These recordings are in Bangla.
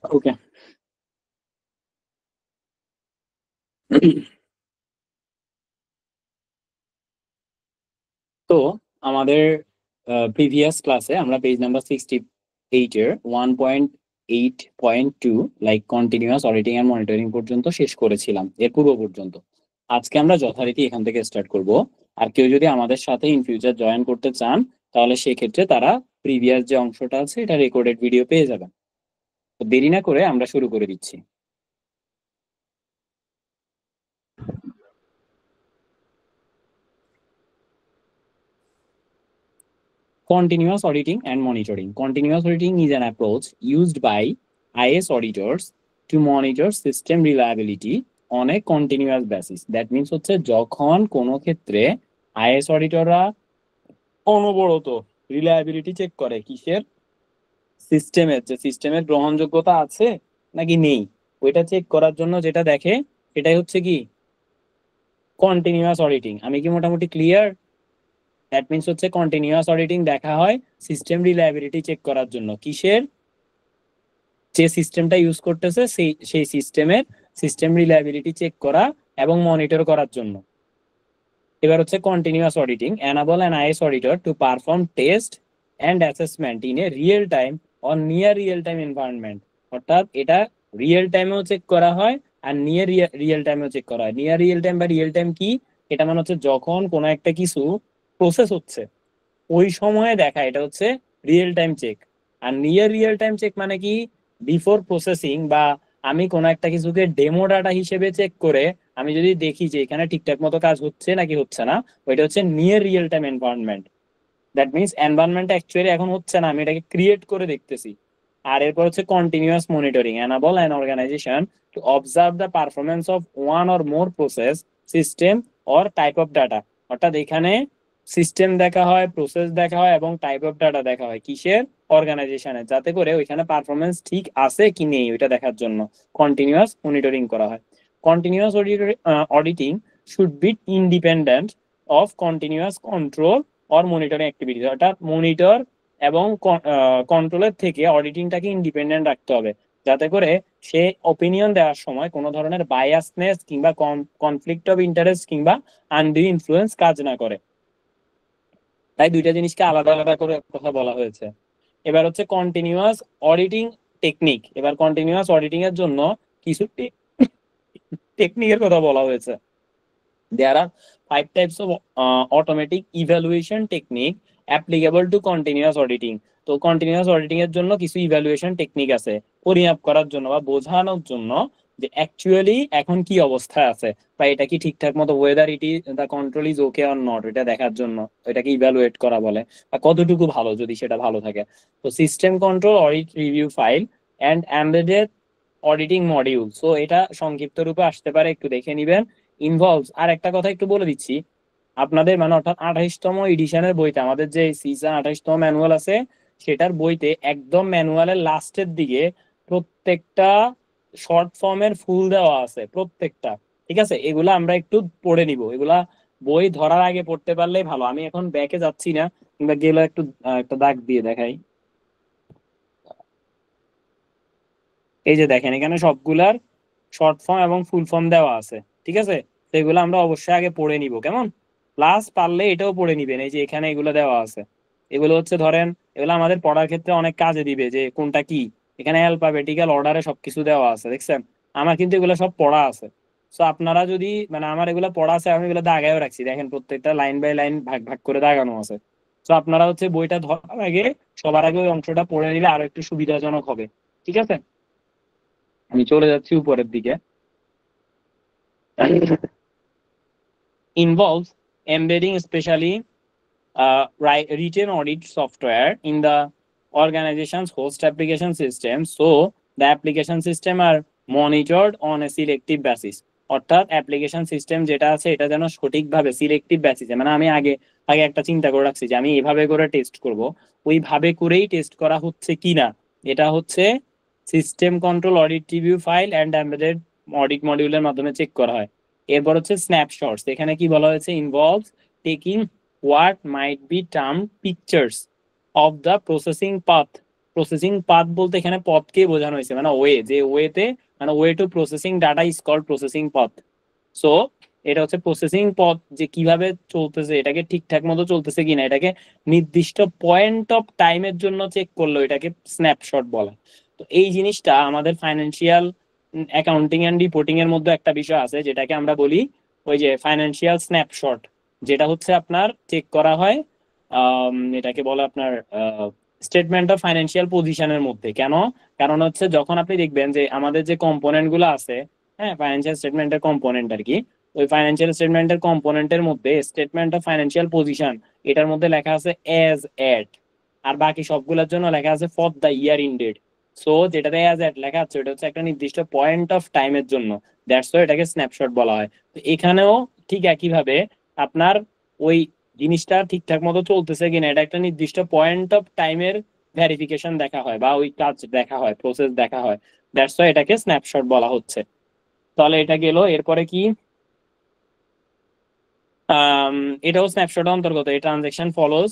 ওকে। তো আমাদের প্রিভিয়াস ক্লাসে আমরা পেজ নাম্বার 68 এর 1.8.2 like continuous auditing and monitoring পর্যন্ত শেষ করেছিলাম, এর পূর্ব পর্যন্ত। আজকে আমরা যথারীতি এখান থেকে স্টার্ট করব। আর কেউ যদি আমাদের সাথে ইন ফিউচার জয়েন করতে চান, তাহলে সেক্ষেত্রে তারা প্রিভিয়াস যে অংশটা আছে এটা রেকর্ডেড ভিডিও পেয়ে যাবেন। তো দেরি না করে আমরা শুরু করে দিচ্ছি। Continuous auditing and monitoring. Continuous auditing is an approach used by IS auditors to monitor system reliability on a continuous basis. That means হচ্ছে যখন কোনো ক্ষেত্রে IS অডিটররা অনবরত রিলায়েবিলিটি চেক করে কিসের, সিস্টেমের, যে সিস্টেমের গ্রহণযোগ্যতা আছে নাকি নেই, ওইটা চেক করার জন্য যেটা দেখে সেটাই হচ্ছে কি কন্টিনিউয়াস অডিটিং। আমি কি মোটামুটি ক্লিয়ার? দ্যাট মিনস হচ্ছে কন্টিনিউয়াস অডিটিং দেখা হয় সিস্টেম রিলায়েবিলিটি চেক করার জন্য। কিসের? যে সিস্টেমটা ইউজ করতেছে সেই সিস্টেমের সিস্টেম রিলায়েবিলিটি চেক করা এবং মনিটর করার জন্য। এবার হচ্ছে continuous auditing enable an is auditor to perform test and assessment in a real time or near real time environment. অর্থাৎ এটা রিয়েল টাইমেও চেক করা হয় আর নিয়ার রিয়েল টাইমেও চেক করা হয়। নিয়ার রিয়েল টাইম বা রিয়েল টাইম কি? এটা মানে হচ্ছে যখন কোনো একটা কিছু প্রসেস হচ্ছে ওই সময়ে দেখা, এটা হচ্ছে রিয়েল টাইম চেক। আর নিয়ার রিয়েল টাইম চেক মানে কি? বিফোর প্রসেসিং বা আমি কোনো একটা কিছুকে ডেমো ডাটা হিসেবে চেক করে আমি যদি দেখি যে এখানে ঠিকঠাক মতো কাজ হচ্ছে নাকি হচ্ছে না, ওইটা হচ্ছে near real time environment. That means environment actually এখন হচ্ছে না, আমি এটাকে ক্রিয়েট করে দেখতেছি। আর এরপর হচ্ছে continuous monitoring enable an organization to observe the performance of one or more process, system or type of data. অর্থাৎ এখানে সিস্টেম দেখা হয়, প্রসেস দেখা হয় এবং টাইপ অফ ডাটা দেখা হয় কিসের? অর্গানাইজেশনের, যাতে করে ওইখানে পারফরমেন্স ঠিক আছে কি নেই ওইটা দেখার জন্য কন্টিনিউয়াস মনিটরিং করা হয়। Continuous auditing should be independent of continuous control or monitoring activities. অর্থাৎ মনিটর এবং কন্ট্রোলের থেকে অডিটিংটাকে ইন্ডিপেন্ডেন্ট রাখতে হবে, যাতে করে সে অপিনিয়ন দেওয়ার সময় কোনো ধরনের বায়াসনেস কিংবা কনফ্লিক্ট অফ ইন্টারেস্ট কিংবা আনডিউ ইনফ্লুয়েন্স কাজ না করে। তাই দুইটা জিনিসকে আলাদা আলাদা করে কথা বলা হয়েছে। এবার হচ্ছে কন্টিনিউয়াস অডিটিং টেকনিক। এবার কন্টিনিউয়াস অডিটিং এর জন্য কিছু টেকনিকের কথা বলা হয়েছে। There are 5 types of automatic evaluation technique applicable to continuous auditing. তো কন্টিনিউয়াস অডিটিং এর জন্য কিছু ইভ্যালুয়েশন টেকনিক আছে পরিমাপ করার জন্য বা বোঝানোর জন্য যে অ্যাকচুয়ালি এখন কি অবস্থায় আছে বা এটা কি ঠিকঠাক মতো weather it is the control is okay or not, এটা দেখার জন্য এটাকে ইভ্যালুয়েট করা বলে, বা কতটুকু ভালো যদি সেটা ভালো থাকে। তো system control audit review file and embedded auditing module. So এটা সংক্ষিপ্ত রূপে আসতে পারে, একটু দেখে নিবেন। ইনভলভস, আর একটা কথা একটু বলে দিচ্ছি, আপনাদের মানে অর্থাৎ 28তম এডিশনের বইতে আমাদের যে সিজন 28তম ম্যানুয়াল আছে সেটার বইতে একদম ম্যানুয়ালের লাস্টের দিকে প্রত্যেকটা শর্ট ফর্মের ফুল দেওয়া আছে প্রত্যেকটা। ঠিক আছে, এগুলা আমরা একটু পড়ে নিব, এগুলা বই ধরার আগে পড়তে পারলেই ভালো। আমি এখন ব্যাকে যাচ্ছি না, কিংবা গেলে একটু একটা দাগ দিয়ে দেখাই। এই যে দেখেন এখানে সবগুলার শর্ট ফর্ম এবং ফুল ফর্ম দেওয়া আছে। ঠিক আছে, তো এগুলো আমরা অবশ্যই আগে পড়ে নিব, কেমন? প্লাস পারলে এটাও পড়ে নিবেন, এই যে এখানে এগুলো দেওয়া আছে। এগুলো হচ্ছে ধরেন এগুলো আমাদের পড়ার ক্ষেত্রে অনেক কাজে দিবে, যে কোনটা কি। এখানে অ্যালফাবেটিক্যাল অর্ডারে সবকিছু দেওয়া আছে, দেখছেন? আমার কিন্তু এগুলো সব পড়া আছে। সো আপনারা যদি মানে আমার এগুলো পড়া আছে, আমি এগুলো দাগায়ও রাখছি, দেখেন প্রত্যেকটা লাইন বাই লাইন ভাগ ভাগ করে দাগানো আছে। তো আপনারা হচ্ছে বইটা ধরার আগে সবার আগে ওই অংশটা পড়ে নিলে আরো একটু সুবিধাজনক হবে। ঠিক আছে, আমি চলে যাচ্ছি উপরের দিকে। Involves embedding especially written audit software in the organization's host application system, so the application system are monitored on a selective basis. অর্থাৎ অ্যাপ্লিকেশন সিস্টেম যেটা আছে এটা যেন সঠিকভাবে সিলেক্টিভ বেসিসে, মানে আমি আগে আগে একটা চিন্তা করে রাখছি যে আমি এভাবে করে টেস্ট করব, ওইভাবে করেই টেস্ট করা হচ্ছে কিনা এটা হচ্ছে system control audit review file and embedded audit মডিউলের মাধ্যমে চেক করা হয়। এরপর হচ্ছে স্ন্যাপশটস, এখানে কি বলা হয়েছে? Involves taking what might be termed pictures of the processing path processing path বলতে এখানে পথকে বোঝানো হয়েছে, মানে ওয়ে, যে ওয়েতে, মানে way to processing data is called processing পথ। সো এটা হচ্ছে প্রসেসিং পথ, যে কিভাবে চলতেছে, এটাকে ঠিকঠাক মতো চলতেছে কিনা, এটাকে নির্দিষ্ট পয়েন্ট অফ টাইমের জন্য চেক করলো, এটাকে স্ন্যাপশট বলে। তো এই জিনিসটা আমাদের ফাইন্যান্সিয়াল অ্যাকাউন্টিং এন্ড রিপোর্টিং এর মধ্যে একটা বিষয় আছে, যেটাকে আমরা বলি ওই যে ফাইন্যান্সিয়াল স্ন্যাপশট, যেটা হচ্ছে আপনার চেক করা হয় এটাকে বলে আপনার স্টেটমেন্ট অফ ফাইন্যান্সিয়াল পজিশনের মধ্যে। কেন? কারণ হচ্ছে যখন আপনি দেখবেন যে আমাদের যে কম্পোনেন্ট গুলো আছে, হ্যাঁ, ফাইন্যান্সিয়াল স্টেটমেন্টের কম্পোনেন্ট আর কি, ওই ফাইন্যান্সিয়াল স্টেটমেন্টের কম্পোনেন্টের মধ্যে স্টেটমেন্ট অফ ফাইন্যান্সিয়াল পজিশন, এটার মধ্যে লেখা আছে এজ এট, আর বাকি সবগুলোর জন্য লেখা আছে for the year ended. So যেটাতে এজ এট লেখা আছে ওটা হচ্ছে একটা নির্দিষ্ট পয়েন্ট অফ টাইমের জন্য, দ্যাটস ওয়াই এটাকে স্ন্যাপশট বলা হয়। তো এখানেও ঠিক একইভাবে আপনার ওই জিনিসটা ঠিকঠাক মতো চলতেছে কিনা, এটা একটা নির্দিষ্ট পয়েন্ট অফ টাইমের ভেরিফিকেশন দেখা হয়, বা ওই কাজ দেখা হয়, প্রসেস দেখা হয়, দ্যাটস ওয়াই এটাকে স্ন্যাপশট বলা হচ্ছে। তাহলে এটা গেল, এরপরে কি, আম, এটাও স্ন্যাপশট অন্তর্গত। এই transaction follows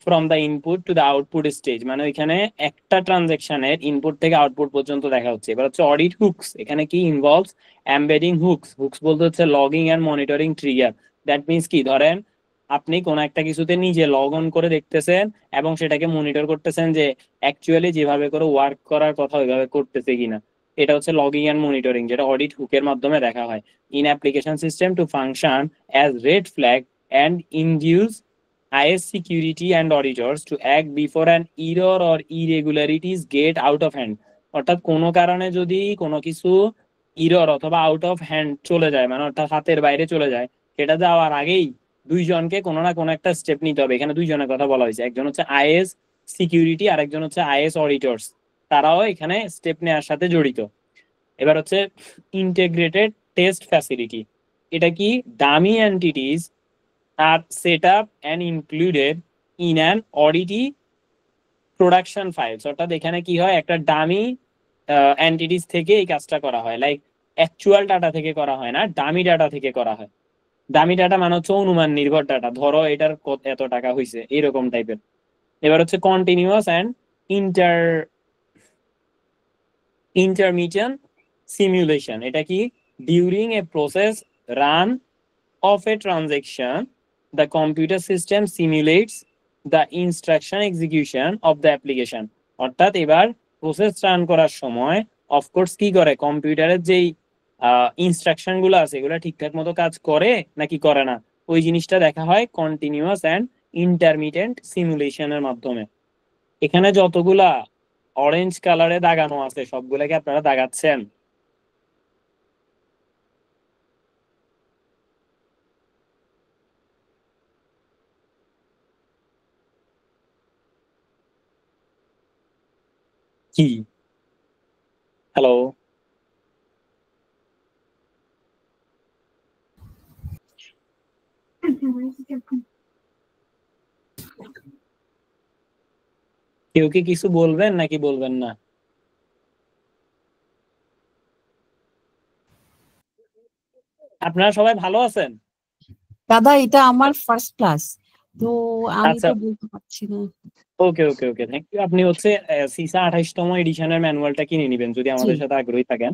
from the input to the output stage, মানে এখানে একটা ট্রানজেকশনের ইনপুট থেকে আউটপুট পর্যন্ত দেখা হচ্ছে। এবার হচ্ছে অডিট হুকস, এখানে কি ইনভলভস এমবেডিং হুকস। হুকস বলতে হচ্ছে logging and monitoring trigger. That means কি, ধরেন আপনি কোন একটা কিছুতে নিজে লগ অন করে দেখতেছেন এবং সেটাকে মনিটর করতেছেন যে অ্যাকচুয়ালি যেভাবে করে ওয়ার্ক করার কথা ওইভাবে করতেছে কিনা। এটা হচ্ছে লগিং এন্ড মনিটরিং, যেটা অডিট হুকের মাধ্যমে দেখা হয়। In application system to function as red flag and induce IS security and auditors to act before an error or irregularities get out of hand। অর্থাৎ কোনো কারণে যদি কোনো কিছু ইরর অথবা আউট অফ হ্যান্ড চলে যায়, মানে অর্থাৎ হাতের বাইরে চলে যায়, সেটা যাওয়ার আগেই দুইজনকে কোনো না কোনো একটা স্টেপ নিতে হবে। এখানে দুইজনের কথা বলা হয়েছে, একজন হচ্ছে আইএস সিকিউরিটি আর একজন হচ্ছে আইএস অডিটর্স, তারাও এখানে স্টেপ নেওয়ার সাথে জড়িত। এবার হচ্ছে ইন্টিগ্রেটেড টেস্ট ফ্যাসিলিটি, এটা কি, dummy entities are set up and included in an audit production files. অর্থাৎ এখানে কি হয়, একটা ডামি এন্টিটিস থেকে এই কাজটা করা হয়, লাইক অ্যাকচুয়াল ডাটা থেকে করা হয় না, ডামি ডাটা থেকে করা হয়। ডামি ডাটা মানে হচ্ছে অনুমান নির্ভর ডাটা, ধরো এটার এত টাকা হয়েছে, এরকম টাইপের। এবার হচ্ছে continuous and inter intermittent simulation, এটা কি, during a process run of a transaction the computer system simulates the instruction execution of the application। অর্থাৎ এবার প্রসেস রান করার সময় অফকোর্স কি করে, কম্পিউটারের যেই ইনস্ট্রাকশন গুলো আছে এগুলো ঠিকঠাক মতো কাজ করে নাকি করে না, ওই জিনিসটা দেখা হয় কন্টিনিউয়াস অ্যান্ড ইন্টারমিটেন্ট সিমুলেশনের মাধ্যমে। এখানে যতগুলা অরেঞ্জ কালারে দাগানো আছে সবগুলাকে আপনারা দাগাচ্ছেন? কি? হ্যালো? কেউ কি কিছু বলবেন নাকি বলবেন না? আপনারা সবাই ভালো আছেন? দাদা এটা আমার ফার্স্ট ক্লাস, তো আমি আচ্ছা, তো বলতে পারছি না। ওকে ওকে ওকে, থ্যাংক ইউ। আপনি হচ্ছে সিসা 28তম এডিশনের ম্যানুয়ালটা কিনে নিবেন যদি জি আমাদের সাথে আগ্রহী থাকেন।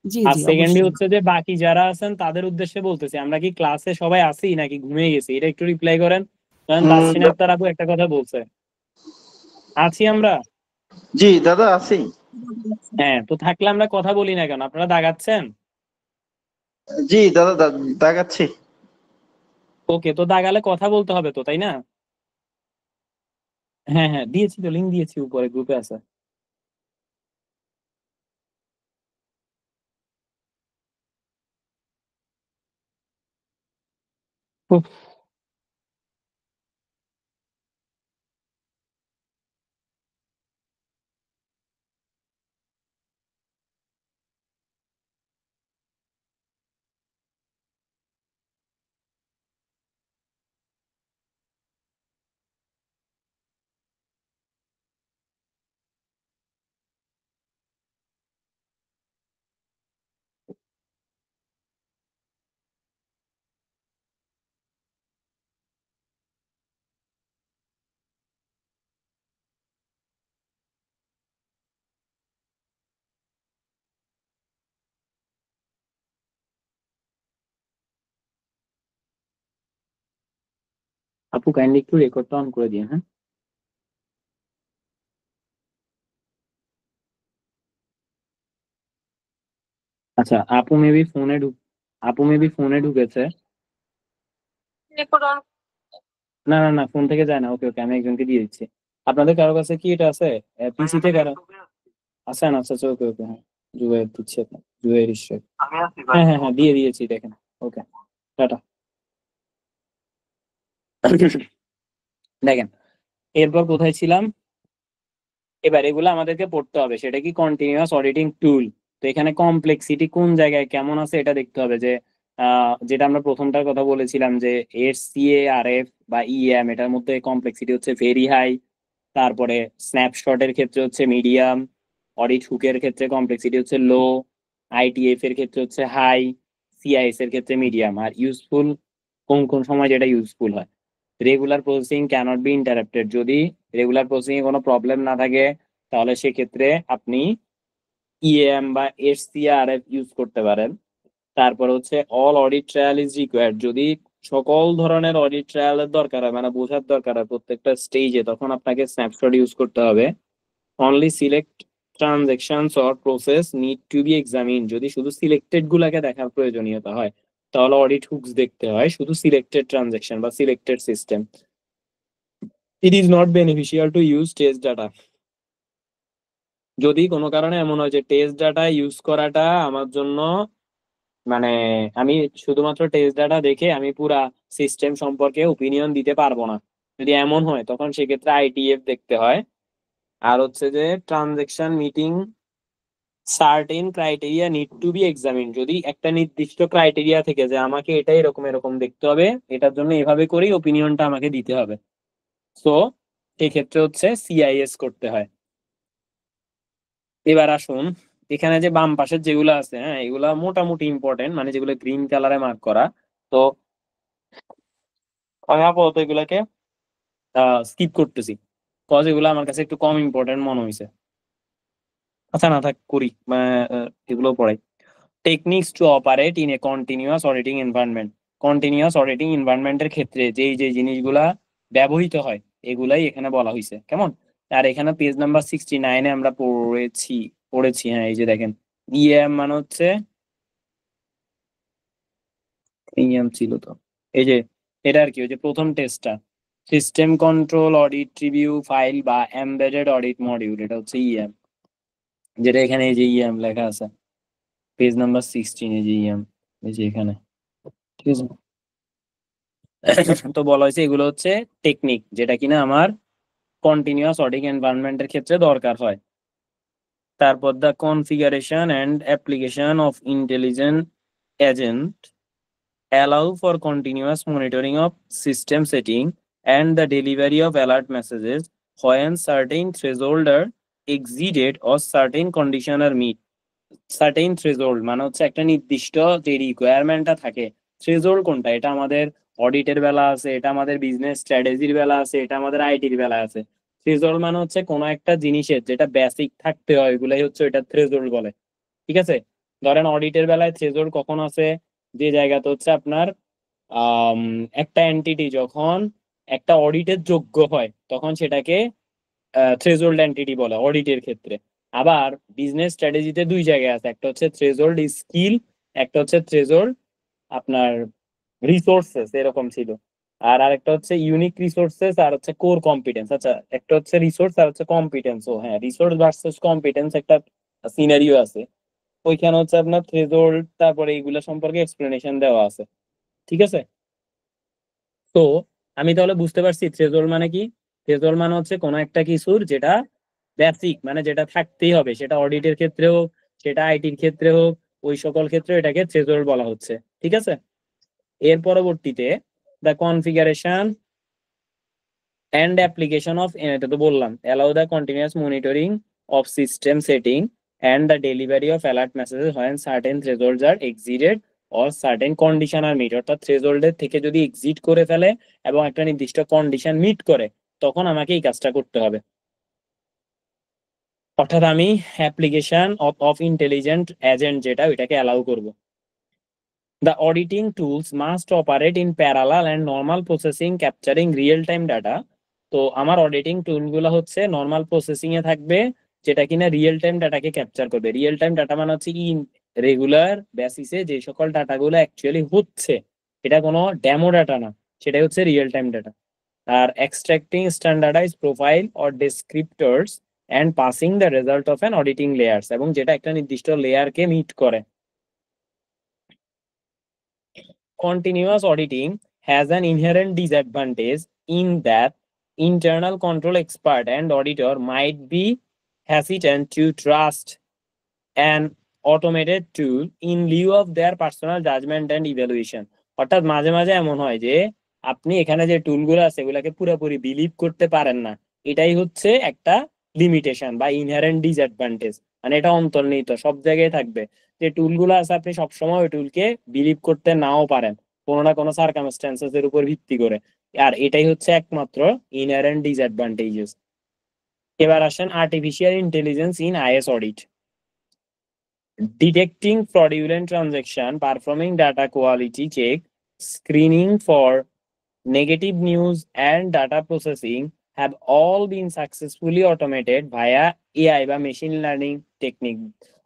জি আর জি সেকেন্ডলি অবশ্যই। হচ্ছে যে বাকি যারা আছেন তাদের উদ্দেশ্যে বলতেছি, আমরা কি ক্লাসে সবাই আছি নাকি ঘুমিয়ে গেছি, এটা একটু রিপ্লাই করেন। কারণ তাসরিন আক্তার আপু একটা কথা বলছে, আছি আমরা। জি দাদা আছি। হ্যাঁ, তো থাকলে আমরা কথা বলি না কেন, আপনারা দাগাচ্ছেন? জি দাদা দাগাচ্ছি। ওকে, তো দাগালে কথা বলতে হবে তো, তাই না? হ্যাঁ হ্যাঁ, দিয়েছি তো, লিঙ্ক দিয়েছি, উপরে গ্রুপে আছে। উফ, আপু কাইন্ডলি একটু রেকর্ডটা অন করে দিন, হ্যাঁ? আচ্ছা, আপু মেবি ফোনে ঢুকেছে। না না না, ফোন থেকে যায় না। ওকে ওকে, আমি একজনকে দিয়ে দিচ্ছি। আপনাদের কারো কাছে কি এটা আছে? পিসিতে কারো আছে না? আচ্ছা আচ্ছা, ওকে ওকে, হ্যাঁ। জুবাইর দিচ্ছে, জুবাইর ইশরাক। হ্যাঁ হ্যাঁ হ্যাঁ, দিয়ে দিয়েছি, দেখেন। ওকে, টাটা। দেখেন, এরপর কোথায় ছিলাম? এবার এগুলো আমাদেরকে পড়তে হবে, সেটা কি কন্টিনিউয়াস অডিটিং টুল। তো এখানে কমপ্লেক্সিটি কোন জায়গায় কেমন আছে এটা দেখতে হবে। যে যেটা আমরা প্রথমটার কথা বলেছিলাম যে এর সিএআরএফ বা ইএম, এটার মধ্যে কমপ্লেক্সিটি হচ্ছে ভেরি হাই। তারপরে স্ন্যাপশটের ক্ষেত্রে হচ্ছে মিডিয়াম, অডিট হুকের ক্ষেত্রে কমপ্লেক্সিটি হচ্ছে লো, আইটিএফ এর ক্ষেত্রে হচ্ছে হাই, সিআইএস এর ক্ষেত্রে মিডিয়াম। আর ইউজফুল কোন কোন সময় যেটা ইউজফুল হয়। Regular processing cannot be interrupted, যদি রেগুলার প্রসেসিং এ কোনো প্রবলেম না থাকে তাহলে সেক্ষেত্রে আপনি ইএম বা এসসিআরএফ ইউজ করতে পারেন। তারপর হচ্ছে all audit trial is required, যদি সকল ধরনের অডিট ট্রায়ালের দরকার হয়, মানে বোঝার দরকার হয় প্রত্যেকটা স্টেজে, তখন আপনাকে স্ন্যাপশট ইউজ করতে হবে। Only select transactions or process need to be examine, যদি শুধু সিলেক্টেড গুলাকে দেখার প্রয়োজনীয়তা হয় তাহলে অডিট হুকস দেখতে হয়, শুধু সিলেক্টেড ট্রানজেকশন বা selected system. It is not beneficial to use test data, যদি কোনো কারণে এমন হয় যে টেস্ট ডাটা ইউজ করাটা আমার জন্য, মানে আমি শুধুমাত্র টেস্ট ডাটা দেখে আমি পুরা সিস্টেম সম্পর্কে ওপিনিয়ন দিতে পারবো না, যদি এমন হয় তখন সেক্ষেত্রে আইটিএফ দেখতে হয়। আর হচ্ছে যে transaction meeting certain criteria need to be examine, যদি একটা নির্দিষ্ট ক্রাইটেরিয়া থেকে যে আমাকে এটা এরকম এরকম দেখতে হবে, এটার জন্য এভাবে করেই ওপিনিয়নটা আমাকে দিতে হবে, সো এক্ষেত্রে হচ্ছে সিআইএস করতে হয়। এবার আসুন, এখানে যে বাম পাশের যেগুলো আছে, হ্যাঁ, এগুলা মোটামুটি ইম্পর্টেন্ট, মানে যেগুলো গ্রিন কালারে মার্ক করা। তো আমি আপাতত এগুলাকে স্কিপ করতেছি, কজ এগুলো আমার কাছে একটু কম ইম্পর্টেন্ট মনে হয়েছে। আচ্ছা, না থাক, করি, এগুলো পড়াই। Techniques to operate in a continuous auditing environment, continuous auditing এনভায়রনমেন্টের ক্ষেত্রে যেই যে জিনিসগুলা ব্যবহৃত হয় এগুলাই এখানে বলা হয়েছে, কেমন? আর এখানে পেজ নাম্বার 69-এ আমরা পড়েছি, হ্যাঁ, এই যে দেখেন, ইএম মানে হচ্ছে, ইএম ছিল তো, এই যে এটা আর কি, ওই যে প্রথম টেস্টটা, system control audit review file বা এমবেডেড অডিট মডিউল, এটা হচ্ছে ইএম, যেটা এখানে এই যে ইএম লেখা আছে পেজ নাম্বার 16, এই যে ইএম, এই যে এখানে, ঠিক আছে। তো বলা হয়েছে এগুলো হচ্ছে টেকনিক যেটা কিনা আমার কন্টিনিউয়াস অডিটিং এনভায়রনমেন্টের ক্ষেত্রে দরকার হয়। তারপর the configuration and application of intelligent agent allow for continuous monitoring of system setting and the delivery of alert messages when certain threshold are exceeded or certain condition are met. Certain threshold মানে হচ্ছে একটা নির্দিষ্ট যে রিকোয়ারমেন্টটা থাকে। থ্রেজোল্ড কোনটা? এটা আমাদের অডিটের বেলা আছে, এটা আমাদের বিজনেস স্ট্র্যাটেজির বেলা আছে, এটা আমাদের আইটির বেলা আছে। থ্রেজোল্ড মানে হচ্ছে কোনো একটা জিনিসের যেটা বেসিক থাকতে হয়, এগুলাই হচ্ছে এটা থ্রেজোল্ড বলে, ঠিক আছে। ধরেন অডিটের বেলায় থ্রেজোল্ড কখন আছে? যে জায়গাতে হচ্ছে আপনার আম, একটা এন্টিটি যখন একটা অডিটের যোগ্য হয় তখন সেটাকে থ্রেজোল্ড এন্টিটি বলে অডিটের ক্ষেত্রে। আবার বিজনেস স্ট্র্যাটেজিতে দুই জায়গায় আছে, একটা হচ্ছে থ্রেজোল্ড স্কিল, একটা হচ্ছে থ্রেজোল্ড আপনার রিসোর্সেস, এরকম ছিল। আর আরেকটা হচ্ছে ইউনিক রিসোর্সেস আর হচ্ছে কোর কম্পিটেন্স। আচ্ছা, একটা হচ্ছে রিসোর্স আর হচ্ছে কম্পিটেন্স। ও হ্যাঁ, রিসোর্স ভার্সেস কম্পিটেন্স একটা সিনারিও আছে, ওইখানে হচ্ছে আপনার থ্রেজোল্ড তারপরে এইগুলা সম্পর্কে এক্সপ্লেনেশন দেওয়া আছে, ঠিক আছে। তো আমি তাহলে বুঝতে পারছি থ্রেজোল্ড মানে কি। থ্রেজোল্ড মানে হচ্ছে কোনো একটা কিছুর যেটা বেসিক, মানে যেটা থাকতেই হবে, সেটা অডিটের ক্ষেত্রে হোক, সেটা আইটির ক্ষেত্রে হোক, ওই সকল ক্ষেত্রে এটাকে থ্রেজোল্ড বলা হচ্ছে, ঠিক আছে। এর পরবর্তীতে the configuration and application of, এটা তো বললাম, allow the continuous monitoring of system setting and the delivery of alert messages when certain thresholds are exceeded or certain condition are met, অর্থাৎ থ্রেশহোল্ডের থেকে যদি এক্সিড করে ফেলে এবং একটা নির্দিষ্ট কন্ডিশন মিট করে তখন আমাকে এই কাজটা করতে হবে। অর্থাৎ আমি অ্যাপ্লিকেশন অফ ইন্টেলিজেন্ট এজেন্ট যেটা, ওইটাকে অ্যালাউ করব। The auditing tools must operate in parallel and normal processing capturing real-time data. তো আমার অডিটিং টুলগুলো হচ্ছে নর্মাল প্রসেসিং এ থাকবে, যেটা কিনা রিয়েল টাইম ডাটাকে ক্যাপচার করবে। রিয়েল টাইম ডাটা মানে হচ্ছে কি রেগুলার বেসিসে যে সকল ডাটাগুলো অ্যাকচুয়ালি হচ্ছে, এটা কোনো ডেমো ডাটা না, সেটাই হচ্ছে রিয়েল টাইম ডাটা। আর extracting standardize profile or descriptors and passing the result of an auditing layers, এবং যেটা একটা নির্দিষ্ট লেয়ারকে মিট করে। Continuous auditing has an inherent disadvantage in that internal control expert and auditor might be hesitant to trust an automated tool in lieu of their personal judgment and evaluation. অর্থাৎ মাঝে মাঝে এমন হয় যে আপনি এখানে যে টুলগুলো আছে এগুলাকে পুরোপুরি বিলিভ করতে পারেন না, এটাই হচ্ছে একটা লিমিটেশন বা ইনহেরেন্ট ডিসঅ্যাডভান্টেজ। মানে এটা অন্তর্নিহিত সব জায়গায় থাকবে, যে টুলগুলো আছে আপনি সবসময় ওই টুলকে বিলিভ করতে নাও পারেন কোনো না কোনো সার্কামস্ট্যান্সেস এর উপর ভিত্তি করে, আর এটাই হচ্ছে একমাত্র ইনহেরেন্ট ডিসঅ্যাডভান্টেজেস। এবার আসেন artificial intelligence in is audit. Detecting fraudulent transaction, performing data quality check, screening for negative news, and data processing have all been successfully automated via AI বা মেশিন লার্নিং টেকনিক।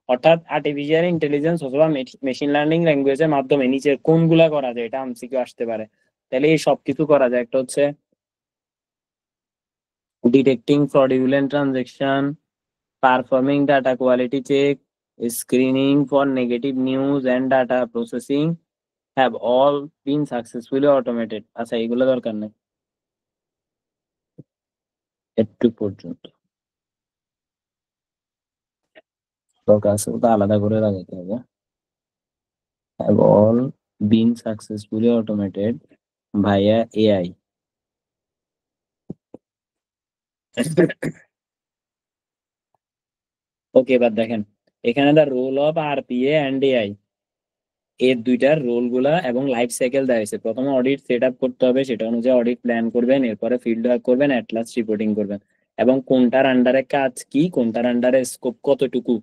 অর্থাৎ আর্টিফিশিয়াল ইন্টেলিজেন্স অথবা মেশিন লার্নিং ল্যাঙ্গুয়েজের মাধ্যমে নিচের কোনগুলা করা যায়, এটা এমসিকিউ আসতে পারে। তাহলে এই সব কিছু করা যায়। একটা হচ্ছে detecting fraudulent transaction, performing data quality check, screening for negative news, and data processing have all been successfully automated. আচ্ছা এগুলো দরকার নেই, একটু পর্যন্ত দরকার আছে ওটা আলাদা করে লাগাতে হবে। have all been successfully automated via AI. ওকে, এবার দেখেন এখানে the role of RPA and AI, এর দুইটার রোল গুলা এবং লাইফ সাইকেল দেওয়া হয়েছে। প্রথমে অডিট সেট আপ করতে হবে, সেটা অনুযায়ী অডিট প্ল্যান করবেন, এরপরে ফিল্ড ওয়ার্ক করবেন, অ্যাট লাস্ট রিপোর্টিং করবেন, এবং কোনটার আন্ডারে কাজ কি, কোনটার আন্ডারে স্কোপ কতটুকু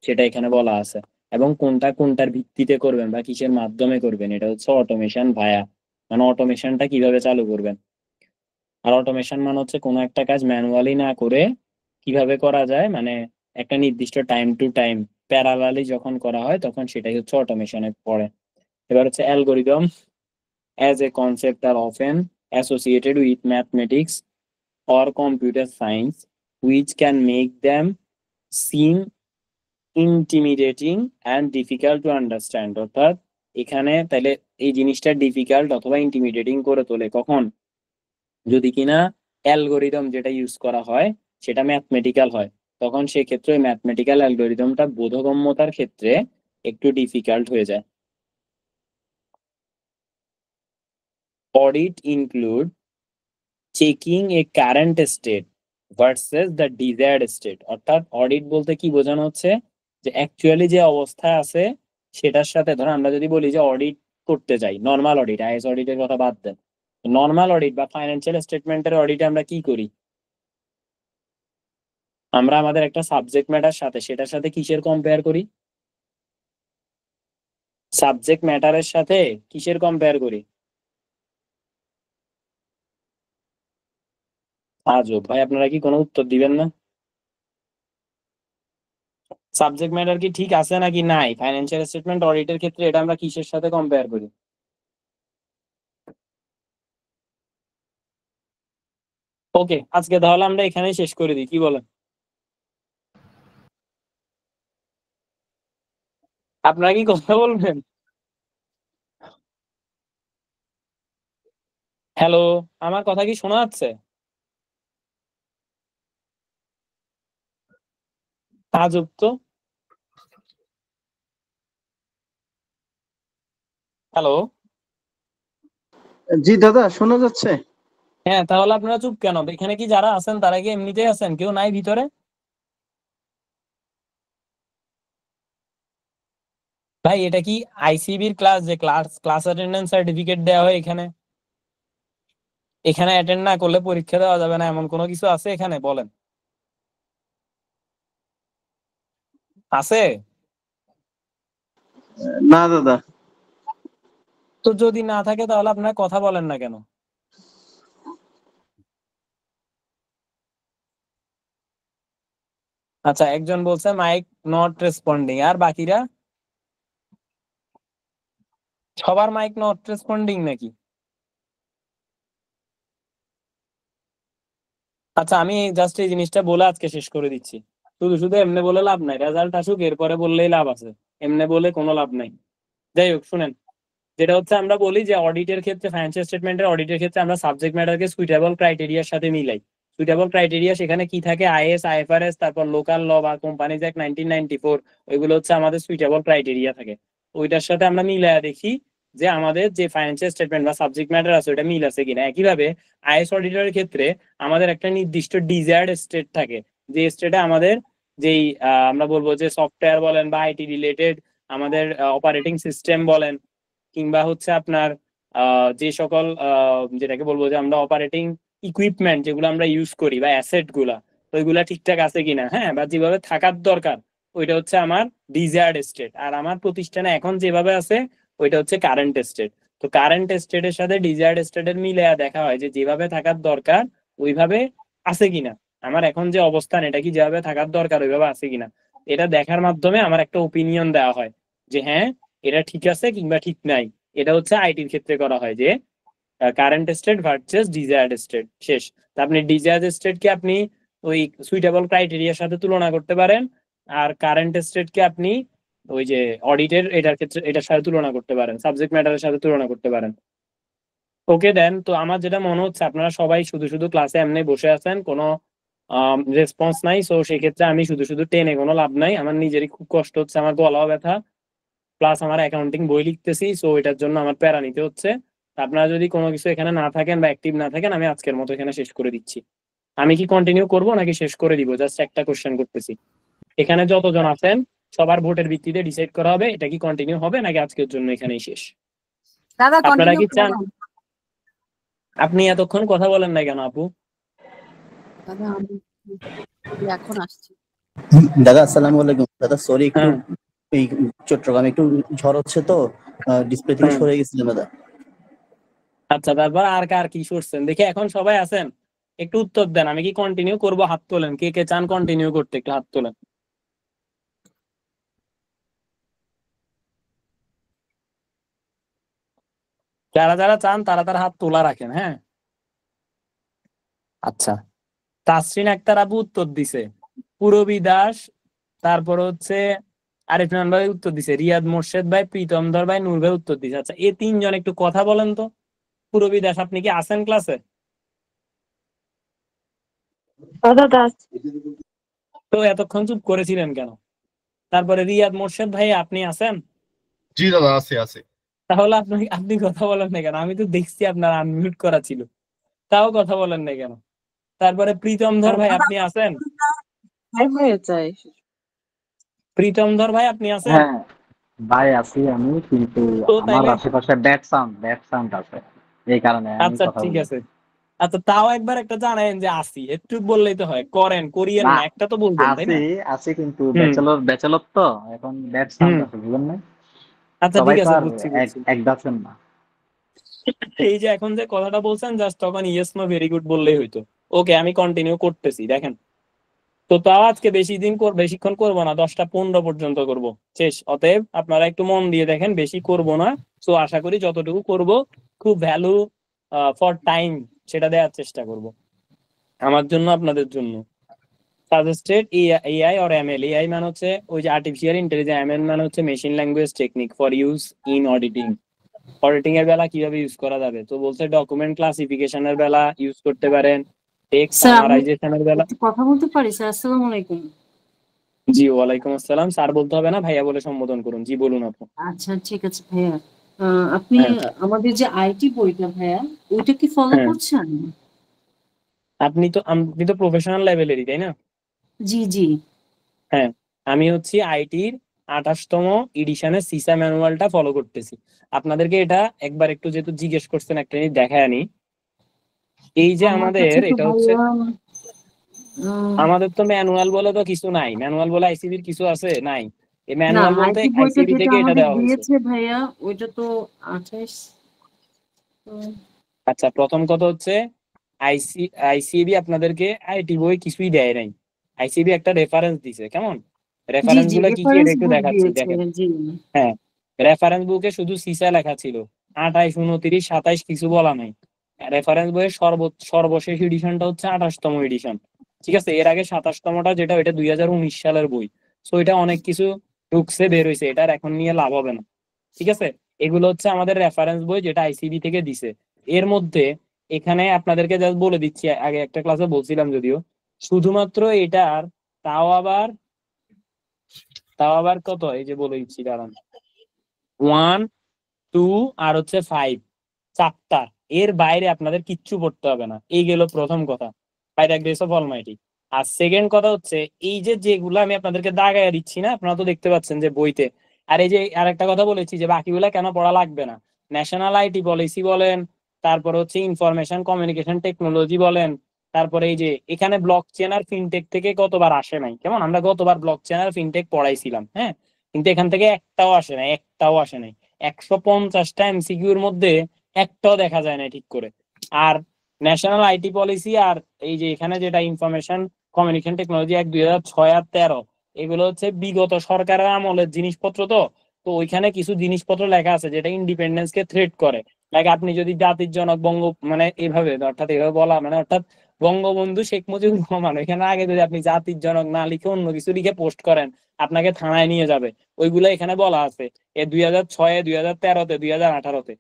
সেটা এখানে বলা আছে, এবং কোনটা কোনটার ভিত্তিতে করবেন বা কিসের মাধ্যমে করবেন, এটা হচ্ছে অটোমেশন ভায়া, মানে অটোমেশনটা কিভাবে চালু করবেন। আর অটোমেশন মানে হচ্ছে কোনো একটা কাজ ম্যানুয়ালি না করে কিভাবে করা যায়, মানে একটা নির্দিষ্ট টাইম টু টাইম প্যারালালি যখন করা হয় তখন সেটাই হচ্ছে অটোমেশনে পড়ে। এবার হচ্ছে algorithm as a concept are often associated with mathematics or computer science, which can make them seem intimidating and difficult to understand. অর্থাৎ এখানে তাহলে এই জিনিসটা ডিফিকাল্ট অথবা ইন্টিমিডেটিং করে তোলে কখন, যদি কিনা অ্যালগোরিদম যেটা ইউজ করা হয় সেটা ম্যাথমেটিক্যাল হয়, তখন সেক্ষেত্রে ম্যাথমেটিক্যাল অ্যালগোরিদমটা বোধগম্যতার ক্ষেত্রে একটু ডিফিকাল্ট হয়ে যায়। Audit include checking a current state versus the desired state. অর্থাৎ অডিট বলতে কি বোঝানো হচ্ছে, যে অ্যাকচুয়ালি যে অবস্থায় আছে সেটার সাথে, ধরো আমরা যদি বলি যে অডিট করতে যাই, নর্মাল অডিট, আইএস অডিটের কথা বাদ দেন, নর্মাল অডিট বা ফাইন্যান্সিয়াল স্টেটমেন্টের অডিটে আমরা কি করি, আমরা আমাদের একটা সাবজেক্ট ম্যাটার সাথে সেটার সাথে কিসের কম্পেয়ার করি, সাবজেক্ট ম্যাটারের সাথে কিসের কম্পেয়ার করি। আজব ভাই, আপনারা কি কোনো উত্তর দিবেন না? সাবজেক্ট ম্যাটার কি ঠিক আছে নাকি নাই, ফাইন্যান্সিয়াল স্টেটমেন্ট অডিটের ক্ষেত্রে এটা আমরা কিসের সাথে কম্পেয়ার করি? ওকে, আজকে তাহলে আমরা এখানেই শেষ করে দিই, কি বলেন? আপনারা কি কথা বলবেন? হ্যালো, আমার কথা কি শোনা যাচ্ছে? আজব তো। হ্যালো। জি দাদা, শোনা যাচ্ছে। হ্যাঁ, তাহলে আপনারা চুপ কেন? এখানে কি যারা আছেন তারা কি এমনিতেই আছেন, কেউ নাই ভিতরে? ভাই এটা কি আইসিবির ক্লাস, যে ক্লাস ক্লাস অ্যাটেন্ডেন্স সার্টিফিকেট দেওয়া হয় এখানে? এখানে অ্যাটেন্ড না করলে পরীক্ষা দেওয়া যাবে না এমন কোনো কিছু আছে এখানে, বলেন? আছে? না দাদা। তো যদি না থাকে তাহলে আপনারা কথা বলেন না কেন? আচ্ছা, একজন বলছে মাইক নট রেসপন্ডিং, আর বাকিরা সবার মাইক নট রেসপন্ডিং নাকি? আচ্ছা, আমি জাস্ট এই জিনিসটা বলে আজকে শেষ করে দিচ্ছি। শুধু শুধু এমনি বলে লাভ নাই, রেজাল্ট আসুক এরপরে বললেই লাভ আছে, এমনি বলে কোনো লাভ নাই। যাই হোক, শুনেন, যেটা হচ্ছে আমরা বলি যে অডিটের ক্ষেত্রে, ফাইন্যান্সিয়াল স্টেটমেন্টের অডিটের ক্ষেত্রে আমরা সাবজেক্ট ম্যাটারকে সুইটেবল ক্রাইটেরিয়ার সাথে মিলাই। সুইটেবল ক্রাইটেরিয়া সেখানে কি থাকে? আইএস, আইএফআরএস, তারপর লোকাল ল বা কোম্পানিজ অ্যাক্ট 1994, ওইগুলো হচ্ছে আমাদের সুইটেবল ক্রাইটেরিয়া থাকে। ওইটার সাথে আমরা মিলাই দেখি যে আমাদের যে ফাইন্যান্সিয়াল স্টেটমেন্ট বা সাবজেক্ট ম্যাটার আছে ওটা মিল আছে কিনা। একইভাবে আইএস অডিটরের ক্ষেত্রে আমাদের একটা নির্দিষ্ট ডিজায়ার্ড স্টেট থাকে, যে স্টেটে আমাদের যেই আমরা বলবো যে সফটওয়্যার বলেন বা আইটি রিলেটেড আমাদের অপারেটিং সিস্টেম বলেন, কিংবা হচ্ছে আপনার যে সকল যেটাকে বলবো যে আমরা অপারেটিং ইকুইপমেন্ট যেগুলো আমরা ইউজ করি বা অ্যাসেট গুলা, তো ওইগুলা ঠিকঠাক আছে কিনা, হ্যাঁ, বা যেভাবে থাকার দরকার, ওইটা হচ্ছে আমার ডিজায়ার্ড স্টেট। আর আমার প্রতিষ্ঠানে এখন যেভাবে আছে ওইটা হচ্ছে কারেন্ট স্টেট। তো কারেন্ট স্টেটের সাথে ডিজায়ার্ড স্টেটের মিলে দেখা হয় যে যেভাবে থাকার দরকার ওইভাবে আছে কিনা, আমার এখন যে অবস্থান এটা কি যেভাবে থাকার দরকার ওইভাবে আছে কিনা। এটা দেখার মাধ্যমে আমার একটা ওপিনিয়ন দেওয়া হয় যে হ্যাঁ, এটা ঠিক আছে কিংবা ঠিক নাই। এটা হচ্ছে আইটির ক্ষেত্রে করা হয় যে current state versus desired state. শেষ। তা আপনি ডিজায়ার্ড স্টেটকে আপনি ওই সুইটেবল ক্রাইটেরিয়ার সাথে তুলনা করতে পারেন, আর কারেন্ট স্টেটকে আপনি ওই যে অডিটের এটার ক্ষেত্রে এটার সাথে তুলনা করতে পারেন, সাবজেক্ট ম্যাটারের সাথে তুলনা করতে পারেন। ওকে দেন। তো আমার যেটা মনে হচ্ছে আপনারা সবাই শুধু শুধু ক্লাসে এমনি বসে আছেন, কোনো রেসপন্স নাই। সো সেক্ষেত্রে আমি শুধু শুধু টেনে কোনো লাভ নাই, আমার নিজেরই খুব কষ্ট হচ্ছে, আমার গলাও ব্যথা, প্লাস আমার অ্যাকাউন্টিং বই লিখতেছি, সো এটার জন্য আমার প্যারা নিতে হচ্ছে। আপনারা যদি কোনো কিছু এখানে না থাকেন বা অ্যাক্টিভ না থাকেন, আমি আজকের মতো এখানে শেষ করে দিচ্ছি। আমি কি কন্টিনিউ করব নাকি শেষ করে দিব? জাস্ট একটা কোশ্চেন করতেছি। এখানে যতজন আছেন সবার ভোটের ভিত্তিতে ডিসাইড করা হবে এটা কি কন্টিনিউ হবে নাকি আজকের জন্য এখানেই শেষ। দাদা আপনারা কন্টিনিউ কি চান? করুন। আপনি এতক্ষণ কথা বলেন না কেন আপু? দাদা আমি এখন আসছি। দাদা আসসালামু আলাইকুম। দাদা সরি, একটু হ্যাঁ। এই চট্টগ্রামে একটু ঝড় হচ্ছে তো ডিসপ্লে থেকে সরে গেছিলাম দাদা। আচ্ছা, তারপর আর কার কি শুনছেন দেখি? এখন সবাই আছেন, একটু উত্তর দেন। আমি কি কন্টিনিউ করব? হাত তোলেন, কে কে চান কন্টিনিউ করতে, একটু হাত তোলেন। যারা যারা চান তারা তার হাত তোলা রাখেন, হ্যাঁ। আচ্ছা, তাসরিন আক্তার আপু উত্তর দিছে, পুরবী দাস, তারপর হচ্ছে আরিফনান ভাই উত্তর দিছে, রিয়াদ মোর্শেদ ভাই, প্রীতম ধর ভাই, নূর ভাই উত্তর দিছে। আচ্ছা, এই তিনজন একটু কথা বলেন তো। পুরবী দাস, আপনি কি আছেন ক্লাসে? তো এতক্ষণ চুপ করেছিলেন কেন? তারপরে রিয়াদ মোর্শেদ ভাই, আপনি আছেন? জি দাদা, আছে আছে। তাহলে আপনি আপনি কথা বলেন না কেন? আমি তো দেখছি আপনার আনমিউট করা ছিল, তাও কথা বলেন না কেন? তারপরে প্রীতম ধর ভাই, আপনি আছেন? প্রীতম ধর ভাই, আপনি আছেন? হ্যাঁ ভাই, আছি আমি, কিন্তু তো আমার তাইলে আশেপাশে ব্যাড সাউন্ড আছে, এই কারণে আমি আচ্ছা, কথা ঠিক বলি। আছে। আচ্ছা, তাও একবার একটা জানায়েন যে আসি, একটু বললেই তো হয়, করিয়েন না, না, একটা তো বলবেন, তাই আছি না? আছি কিন্তু হুম। ব্যাচেলর তো, এখন ব্যাড সাউন্ড হুম। আছে, বুঝলেন না? আচ্ছা, সবাই ঠিক তো আছে, আর বুঝছি এক বুঝছি। এক ব্যাচের না। এই যে এখন যে কথাটা বলছেন জাস্ট তখন ইয়েস নো ভেরি গুড বললেই হইতো। ওকে, আমি কন্টিনিউ করতেছি, দেখেন। তো তাও আজকে বেশিক্ষণ করবো না, 10টা 15 পর্যন্ত করব, শেষ। অতএব আপনারা একটু মন দিয়ে দেখেন, বেশি করব না। তো আশা করি যতটুকু করব খুব ভ্যালু ফর টাইম সেটা দেওয়ার চেষ্টা করব, আমার জন্য আপনাদের জন্য। Suggested AI or ML. AI মানে হচ্ছে ওই যে আর্টিফিশিয়াল ইন্টেলিজেন্স, এমএল মানে হচ্ছে machine language technique for use in auditing. Auditing এর বেলা কিভাবে ইউজ করা যাবে? তো বলছে ডকুমেন্ট ক্লাসিফিকেশনের বেলা ইউজ করতে পারেন, টেক্সট স্যার আমি সামারাইজেশনের বেলা। একটু কথা বলতে পারি স্যার? আসসালামু আলাইকুম। জি, ওয়ালাইকুম আসসালাম। স্যার বলতে হবে না, ভাইয়া বলে সম্বোধন করুন। জি, বলুন আপু। আচ্ছা ঠিক আছে ভাইয়া। আপনি হ্যাঁ। আমাদের যে আইটি বইটা ভাইয়া, ওইটা কি ফলো হ্যাঁ, করছেন? আপনি তো প্রফেশনাল লেভেলেরই, তাই না? জি জি। হ্যাঁ, আমি হচ্ছি আইটির 28তম এডিশনের সিসা ম্যানুয়ালটা ফলো করতেছি। আপনাদেরকে এটা একবার একটু যেহেতু জিজ্ঞেস করছেন, একটা জিনিস দেখায় আনি। এই যে আমার আমাদের কাছে তো এটা হচ্ছে, ভাইয়া আহ, আমাদের তো ম্যানুয়াল বলে তো কিছু নাই, ম্যানুয়াল বলে আইসিবির কিছু আছে নাই। এই না ম্যানুয়াল বলতে আইটি বইটা আইসিবি যেটা থেকে এটা আমাদের দেওয়া হয়েছে। দিয়েছে ভাইয়া ওইটা তো 28 আচ্ছা, প্রথম কথা হচ্ছে আইসিবি আপনাদেরকে আইটি বই কিছুই দেয় নাই। আইসিবি একটা রেফারেন্স দিছে, কেমন? জি রেফারেন্স জি গুলা কি কি এটা রেফারেন্স একটু বুক দেখাচ্ছি, দিয়েছে দেখেন। জি। হ্যাঁ, রেফারেন্স বুকে শুধু সিসা লেখা ছিল, 28, 29, 27 কিছু বলা নাই। রেফারেন্স বইয়ের সর্বশেষ এডিশনটা হচ্ছে 28তম এডিশন। ঠিক আছে, এর আগে 27তমটা যেটা, ওইটা 2019 সালের বই। সো এটা অনেক কিছু ঢুকছে বের হয়েছে, এটার এখন নিয়ে লাভ হবে না। ঠিক আছে, এগুলো হচ্ছে আমাদের রেফারেন্স বই যেটা আইসিবি থেকে দিছে। এর মধ্যে এখানে আপনাদেরকে জাস্ট বলে দিচ্ছি, আগে একটা ক্লাসে বলছিলাম যদিও, শুধুমাত্র এটার তাও আবার কত, এই যে বলে দিচ্ছি দাঁড়ান, 1, 2 আর হচ্ছে 5, 4টা। এর বাইরে আপনাদের কিচ্ছু পড়তে হবে না। এই গেল প্রথম কথা, by the grace of almighty. আর সেকেন্ড কথা হচ্ছে, এই যে যেগুলো আমি আপনাদেরকে দাগাইয়া দিচ্ছি না, আপনারা তো দেখতে পাচ্ছেন যে বইতে। আর এই যে আরেকটা কথা বলেছি যে বাকিগুলা কেন পড়া লাগবে না, ন্যাশনাল আইটি পলিসি বলেন, তারপরে হচ্ছে ইনফরমেশন কমিউনিকেশন টেকনোলজি বলেন, তারপরে এই যে এখানে ব্লক চেন আর ফিনটেক থেকে গতবার আসে নাই, কেমন? আমরা গতবার ব্লক চেন আর ফিনটেক পড়াইছিলাম, হ্যাঁ, কিন্তু এখান থেকে একটাও আসে নাই, একটাও আসে নাই। 150টা এমসিকিউর মধ্যে একটাও দেখা যায় না ঠিক করে। আর ন্যাশনাল আইটি পলিসি আর এই যে এখানে যেটা ইনফরমেশন কমিউনিকেশন টেকনোলজি 2006 আর 13, এগুলো হচ্ছে বিগত সরকারের আমলের জিনিসপত্র। তো তো ওইখানে কিছু জিনিসপত্র লেখা আছে যেটা ইন্ডিপেন্ডেন্স কে থ্রেট করে। লাইক আপনি যদি জাতির জনক মানে এইভাবে, অর্থাৎ এইভাবে বলা, মানে অর্থাৎ বঙ্গবন্ধু শেখ মুজিবুর রহমান, এখানে আগে যদি আপনি জাতির জনক না লিখে অন্য কিছু লিখে পোস্ট করেন, আপনাকে থানায় নিয়ে যাবে। ওইগুলো এখানে বলা আছে, 2006, 2013, 2018।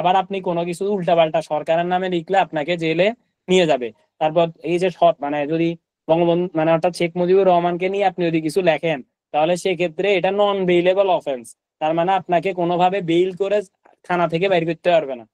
আবার আপনি কোনো কিছু উল্টাপাল্টা সরকারের নামে লিখলে আপনাকে জেলে নিয়ে যাবে। তারপর এই যে মানে যদি বঙ্গবন্ধু মানে অর্থাৎ শেখ মুজিবুর রহমানকে নিয়ে আপনি যদি কিছু লেখেন, তাহলে সেক্ষেত্রে এটা নন বেইলেবল অফেন্স। তার মানে আপনাকে কোনোভাবে বেইল করে থানা থেকে বাইর করতে পারবে না,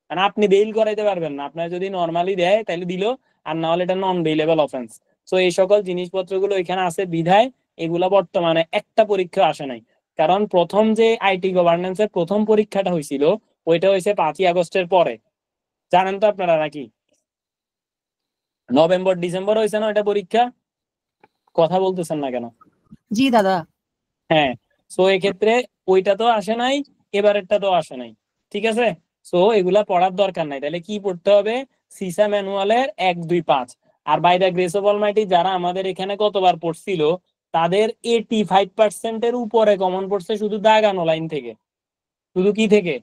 মানে আপনি বেইল করাইতে পারবেন না। আপনার যদি নর্মালি দেয় তাহলে দিল, আর না হলে এটা নন বেইলেবল অফেন্স। তো এই সকল জিনিসপত্রগুলো এখানে আছে বিধায় এগুলা বর্তমানে একটা পরীক্ষা আসে নাই। কারণ প্রথম যে আইটি গভর্নেন্স এর প্রথম পরীক্ষাটা হয়েছিল, ওইটা হয়েছে 5ই আগস্টের পরে, জানেন তো আপনারা নাকি? নভেম্বর ডিসেম্বর হয়েছে না ওইটা পরীক্ষা? কথা বলতেছেন না কেন? জি দাদা। হ্যাঁ, সো এক্ষেত্রে ওইটা তো আসে নাই, এবারেরটা তো আসে নাই। ঠিক আছে, সো এগুলা পড়ার দরকার নাই। তাহলে কি পড়তে হবে? সিসা ম্যানুয়ালের 1, 2, 5। আর by the grace of almighty যারা আমাদের এখানে কতবার পড়ছিল, তাদের 85% উপরে কমন পড়ছে শুধু দাগানো লাইন থেকে। শুধু কি থেকে?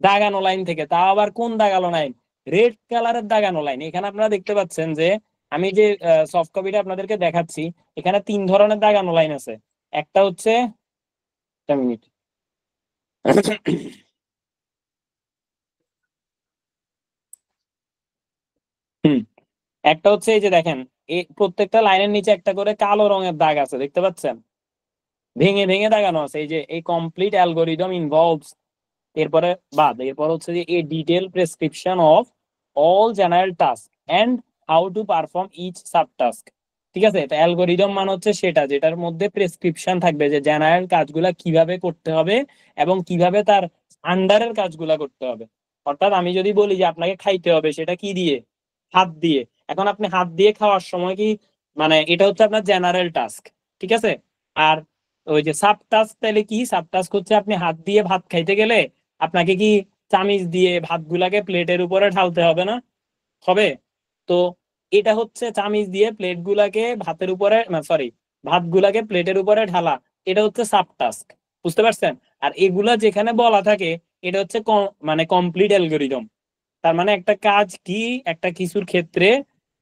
দাগানো লাইন থেকে। তা আবার কোন দাগানো লাইন? রেড কালারের দাগানো লাইন। এখানে আপনারা দেখতে পাচ্ছেন যে আমি যে সফট কপিটা আপনাদেরকে দেখাচ্ছি, এখানে 3 ধরনের দাগানো লাইন আছে। একটা হচ্ছে, একটা মিনিট, একটা হচ্ছে এই যে দেখেন, এই প্রত্যেকটা লাইনের নিচে একটা করে কালো রঙের দাগ আছে, দেখতে পাচ্ছেন? ভেঙে ভেঙে দাগানো আছে। এই যে এই কমপ্লিট অ্যালগোরিদম ইনভলভস, এরপরে এরপর হচ্ছে যে a detail prescription of all general task and how to perform each sub task. ঠিক আছে, তো অ্যালগোরিদম মানে হচ্ছে সেটা যেটার মধ্যে প্রেসক্রিপশন থাকবে যে জেনারেল কাজগুলা কিভাবে করতে হবে এবং কিভাবে তার আন্ডারের কাজগুলা করতে হবে। অর্থাৎ আমি যদি বলি যে আপনাকে খাইতে হবে, সেটা কি দিয়ে? হাত দিয়ে। এখন আপনি হাত দিয়ে খাওয়ার সময় কি, মানে এটা হচ্ছে আপনার জেনারেল টাস্ক। ঠিক আছে, আর ওই যে সাব টাস্ক, তাহলে কি? সাব টাস্ক হচ্ছে আপনি হাত দিয়ে ভাত খাইতে গেলে আপনাকে কি চামিচ দিয়ে ভাতগুলাকে প্লেটের উপরে ঢালতে হবে না? হবে। তো এটা হচ্ছে চামিচ দিয়ে প্লেট গুলাকে ভাতের উপরে, না সরি, ভাতগুলাকে প্লেটের উপরে ঢালা। এটা হচ্ছে সাব টাস্ক, বুঝতে পারছেন? আর এগুলা যেখানে বলা থাকে, এটা হচ্ছে মানে কমপ্লিট অ্যালগোরিদম। তার মানে একটা কাজ কি একটা কিছুর ক্ষেত্রে,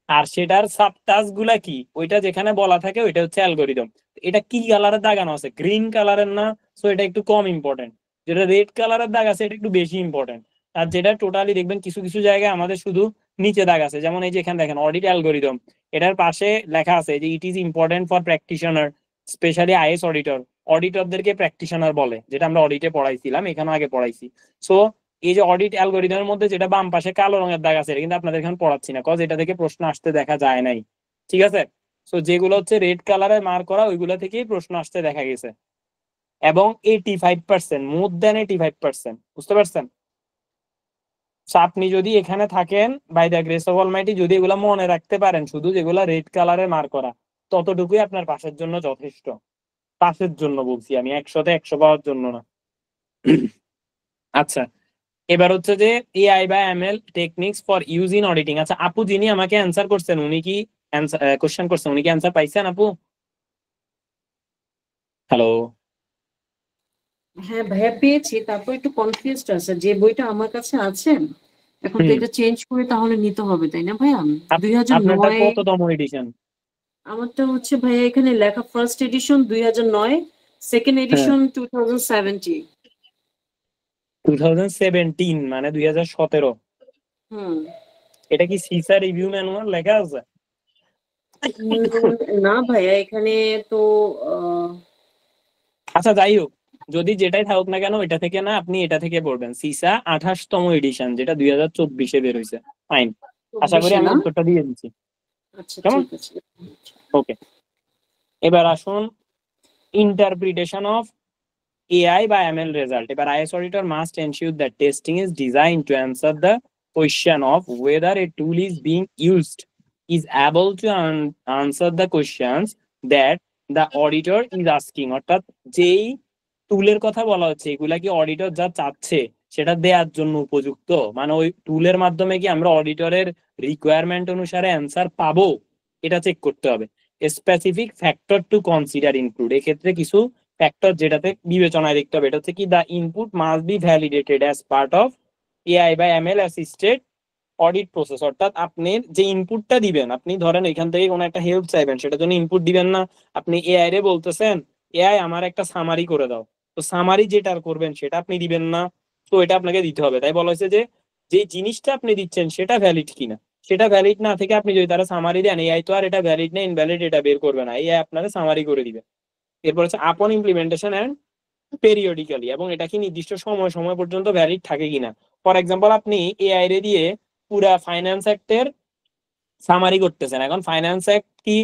আর সেটার সাব টাস্ক গুলা কি, ওইটা যেখানে বলা থাকে ওইটা হচ্ছে অ্যালগোরিদম। এটা কি কালারের দাগানো আছে? গ্রিন কালারের না? সো এটা একটু কম ইম্পর্টেন্ট। যেটা রেড কালারের দাগ আছে এটা একটু বেশি ইম্পর্টেন্ট। আর যেটা টোটালি দেখবেন কিছু কিছু জায়গায় আমাদের শুধু নিচে দাগ আছে, যেমন এই যে এখানে দেখেন অডিট অ্যালগোরিদম, এটার পাশে লেখা আছে যে it is important for practitioner, specially IS auditor. অডিটরদেরকে প্র্যাকটিশনার বলে, যেটা আমরা অডিটে পড়াইছিলাম, এখানেও আগে পড়াইছি। সো এই যে অডিট অ্যালগোরিদমের মধ্যে যেটা বাম পাশে কালো রঙের দাগ আছে, এটা কিন্তু আপনাদের এখানে পড়াচ্ছি না, কজ এটা থেকে প্রশ্ন আসতে দেখা যায় নাই। ঠিক আছে, সো যেগুলো হচ্ছে রেড কালারে মার্ক করা, ওইগুলো থেকেই প্রশ্ন আসতে দেখা গেছে। এবং 85%, মোর দেন 85%, বুঝতে পারছেন? আপনি যদি এখানে থাকেন, by the grace of almighty, যদি এগুলা মনে রাখতে পারেন, শুধু যেগুলা রেড কালারে মার্ক করা, ততটুকুই আপনার পাশের জন্য যথেষ্ট। পাসের জন্য বলছি আমি, 100-তে 100 পাওয়ার জন্য না। আচ্ছা, এবার হচ্ছে যে এআই বা ML techniques for use in auditing. আচ্ছা আপু যিনি আমাকে অ্যান্সার করছেন উনি কি কোশ্চেন করছেন, উনি কি অ্যান্সার পাইছেন আপু? হ্যালো। হ্যাঁ ভাইয়া পেয়েছি, তারপর একটু কনফিউজড আছে, যে বইটা আমার কাছে আছে এখন তো এটা চেঞ্জ করে তাহলে নিতে হবে তাই না ভাইয়া? আপনারটা 2009 কততম এডিশন? আমারটা হচ্ছে ভাইয়া এখানে লেখা ফার্স্ট এডিশন 2009, সেকেন্ড এডিশন 2017। 2017 মানে 2017। হুম। এটা কি সিসা রিভিউ ম্যানুয়াল লেখা আছে? না ভাইয়া এখানে তো আচ্ছা যাই হোক, যদি যেটাই থাকুক না কেন এটা থেকে না, আপনি এটা থেকে পড়বেন সিসা 28তম এডিশন, যেটা 2024-এ বের হয়েছে। ফাইন, আশা করি 24 আমি না? উত্তরটা দিয়ে দিচ্ছি। আচ্ছা কেমন? ঠিক আছে। ওকে, এবার আসুন interpretation of AI by ML result. এবার IS auditor must ensure that testing is designed to answer the question of whether a tool is being used is able to answer the questions that the auditor is asking. অর্থাৎ যেই টুলের কথা বলা হচ্ছে এগুলা কি অডিটর যা চাচ্ছে সেটা দেওয়ার জন্য উপযুক্ত, মানে ওই টুলের মাধ্যমে কি আমরা অডিটরের রিকোয়ারমেন্ট অনুসারে অ্যান্সার পাবো, এটা চেক করতে হবে। Specific factor to consider include, এক্ষেত্রে কিছু ফ্যাক্টর যেটাতে বিবেচনায় দেখতে হবে, এটা হচ্ছে কি the input must be validated as part of AI বা এমএল অ্যাসিস্টেড অডিট প্রসেস। অর্থাৎ আপনি যে ইনপুটটা দিবেন, আপনি ধরেন এখান থেকে কোনো একটা হেল্প চাইবেন, সেটার জন্য ইনপুট দিবেন না, আপনি এআই রে বলতেছেন এআই আমার একটা সামারি করে দাও, তো সামারি যেটা করবেন সেটা আপনি দিবেন না, তো এটা আপনাকে দিতে হবে। তাই বলা হয়েছে যে যে জিনিসটা আপনি দিচ্ছেন সেটা ভ্যালিড কিনা, সেটা ভ্যালিড না থেকে আপনি যদি তারা সামারি দেন, এআই তো আর এটা ভ্যালিড না ইনভ্যালিড এটা বের করবে না, এআই আপনারা সামারি করে দিবে। এরপর হচ্ছে আপন ইমপ্লিমেন্টেশন এন্ড পেরিয়ডিক্যালি, এবং এটা কি নির্দিষ্ট সময় সময় পর্যন্ত ভ্যালিড থাকে কিনা। ফর এক্সাম্পল আপনি এআই রে দিয়ে পুরা ফাইন্যান্স অ্যাক্টের সামারি করতেছেন, এখন ফাইন্যান্স অ্যাক্ট কি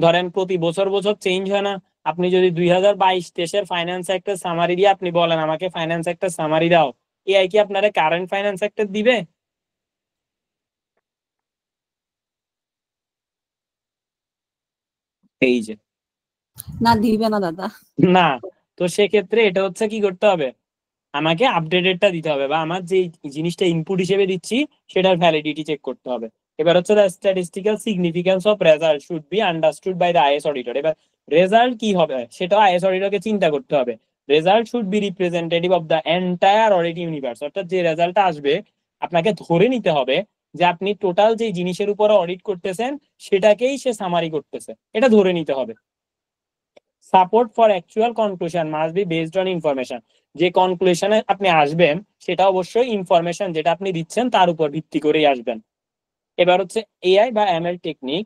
ধরেন প্রতি বছর বছর চেঞ্জ হয় না, আপনি যদি 2022-23 ফাইন্যান্স অ্যাক্টের সামারি দিয়ে আপনি বলেন আমাকে ফাইন্যান্স অ্যাক্টের সামারি দাও, এআই কি আপনারা কারেন্ট ফাইন্যান্স অ্যাক্টের দিবে? এই যে না, দিবে না দাদা। না, তো সেক্ষেত্রে এটা হচ্ছে কি করতে হবে, আমাকে আপডেটেডটা দিতে হবে, বা আমার যে জিনিসটা ইনপুট হিসেবে দিচ্ছি সেটার ভ্যালিডিটি চেক করতে হবে। এবার হচ্ছে the statistical significance of result should be understood by the IS auditor. এবার রেজাল্ট কি হবে সেটা আইএস অডিটরকে চিন্তা করতে হবে। Result should be representative of the entire audit universe, অর্থাৎ যে রেজাল্টটা আসবে আপনাকে ধরে নিতে হবে যে আপনি টোটাল যে জিনিসের উপরে অডিট করতেছেন সেটাকেই সে সামারি করতেছে, এটা ধরে নিতে হবে। Support for actual conclusion must be based on information, যে কনক্লুশনে আপনি আসবেন সেটা অবশ্যই ইনফরমেশন যেটা আপনি দিচ্ছেন তার উপর ভিত্তি করেই আসবেন। এবার হচ্ছে এআই বা ML technique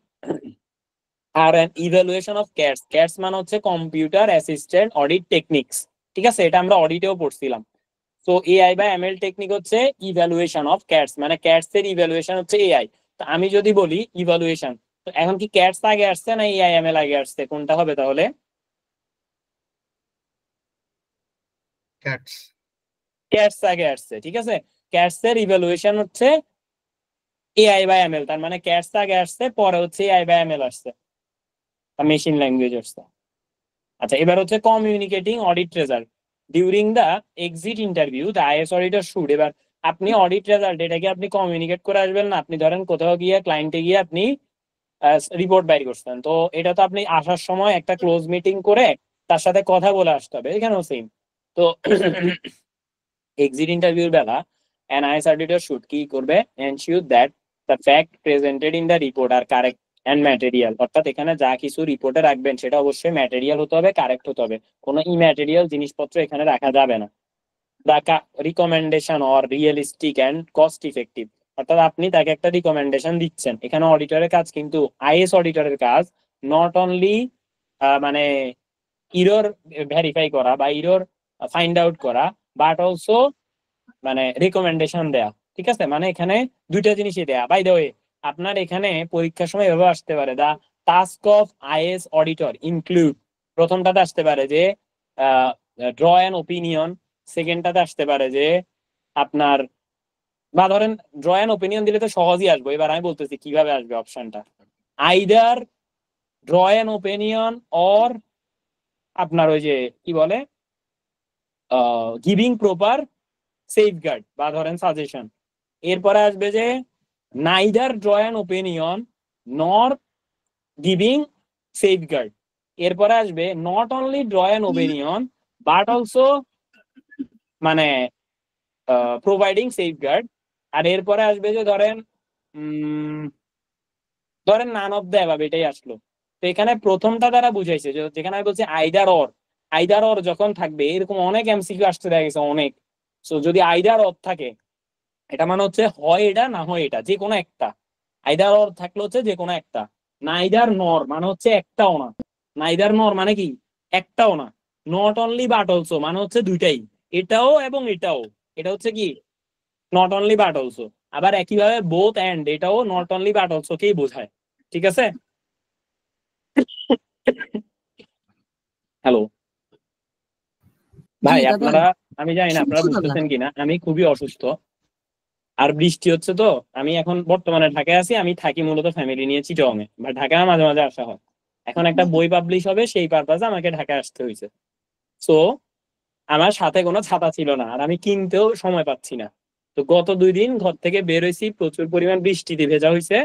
are an evaluation of CAATs. CAATs মানে হচ্ছে কম্পিউটার অ্যাসিস্ট্যান্ট অডিট টেকনিক্স, ঠিক আছে, এটা আমরা অডিটেও পড়ছিলাম। তো এআই বা এমএল টেকনিক হচ্ছে ইভ্যালুয়েশন অফ ক্যাটস, মানে ক্যাটস এর ইভ্যালুয়েশন হচ্ছে এআই। তো আমি যদি বলি ইভ্যালুয়েশন, তো এখন কি ক্যাটস আগে আসছে না এআই এমএল আগে আসছে, কোনটা হবে তাহলে? ক্যাটস। ক্যাটস আগে আসছে, ঠিক আছে, ক্যাটস এর ইভ্যালুয়েশন হচ্ছে এআই বা এমএল, তার মানে ক্যাটস আগে আসছে পরে হচ্ছে এআই বা এমএল আসছে, মেশিন ল্যাঙ্গুয়েজ আসছে। আচ্ছা, এবার হচ্ছে communicating audit result during the exit interview the IS auditor should. এবার আপনি অডিট রেজাল্ট এটাকে আপনি কমিউনিকেট করে আসবেন না, আপনি ধরেন কোথাও গিয়ে ক্লায়েন্টে গিয়ে আপনি রিপোর্ট বাইর করছেন, তো এটা তো আপনি আসার সময় একটা ক্লোজ মিটিং করে তার সাথে কথা বলে আসতে হবে, এখানেও সেম। তো এক্সিট ইন্টারভিউর বেলা an IS auditor should কি করবে, ensure that the fact presented in the report are correct and material, অর্থাৎ এখানে যা কিছু রিপোর্টে রাখবেন সেটা অবশ্যই ম্যাটেরিয়াল হতে হবে, কারেক্ট হতে হবে, কোনো ইম্যাটেরিয়াল জিনিসপত্র এখানে রাখা যাবে না। the recommendation or realistic and cost effective, অর্থাৎ আপনি তাকে একটা রিকমেন্ডেশন দিচ্ছেন, এখানে অডিটরের কাজ কিন্তু আইএস অডিটরের কাজ নট অনলি মানে ইরর ভেরিফাই করা বা ইরর ফাইন্ড আউট করা, বাট অলসো মানে রিকমেন্ডেশন দেয়া, ঠিক আছে, মানে এখানে দুইটা জিনিসই দেয়া। বাই দ্য ওয়ে আপনার এখানে পরীক্ষার সময় এভাবে আসতে পারে the task of IS auditor include, প্রথমটাতে আসতে পারে যে ড্র অ্যান ওপিনিয়ন, সেকেন্ডটাতে আসতে পারে যে আপনার, বা ধরেন ড্র অ্যান ওপিনিয়ন দিলে তো সহজই আসবে, এবার আমি বলতেছি কিভাবে আসবে অপশনটা, either draw an opinion or আপনার ওই যে কি বলে গিভিং প্রপার সেফগার্ড বা ধরেন সাজেশন। এরপরে আসবে যে নাইদার ড্র অ্যান ওপিনিয়ন নর গিভিং সেফগার্ড। এরপরে আসবে not only draw an opinion but also মানে প্রোভাইডিং সেফগার্ড। আর এরপরে আসবে যে ধরেন নান অফ দ্য অ্যাবাভ, এটাই আসলো। তো এখানে প্রথমটা দ্বারা বুঝাইছে যেখানে আমি বলছি আইদার অর যখন থাকবে, এরকম অনেক এমসিকিউ আসতে দেখা গেছে অনেক। সো যদি আইদার অর থাকে এটা মানে হচ্ছে হয় এটা না হয় এটা, যে কোনো একটা। আইদার অর থাকলে হচ্ছে যে কোনো একটা। নাইদার নর মানে হচ্ছে একটাও না। নাইদার নর মানে কি একটাও না। নট অনলি বাট অলসো মানে হচ্ছে দুইটাই, এটাও এবং এটাও। এটা হচ্ছে কি নট অনলি বাট অলসো। আবার একইভাবে বোথ এন্ড, এটাও নট অনলি বাট অলসো কেই বোঝায়। ঠিক আছে? হ্যালো ভাই, জি দাদা। আপনারা, আমি জানি না আপনারা শুনছো দাদা? বুঝতেছেন কিনা, আমি খুবই অসুস্থ আর বৃষ্টি হচ্ছে। তো আমি এখন বর্তমানে ঢাকায় আছি, আমি থাকি মূলত ফ্যামিলি নিয়ে চিটং এ, বা ঢাকায় মাঝে মাঝে আসা হয়। এখন একটা বই পাবলিশ হবে, সেই পারপাসে আমাকে ঢাকায় আসতে হয়েছে। সো আমার সাথে কোনো ছাতা ছিল না, আর আমি কিনতেও সময় পাচ্ছি না। তো গত 2 দিন ঘর থেকে বের হয়েছি, প্রচুর পরিমাণ বৃষ্টিতে ভেজা হয়েছে,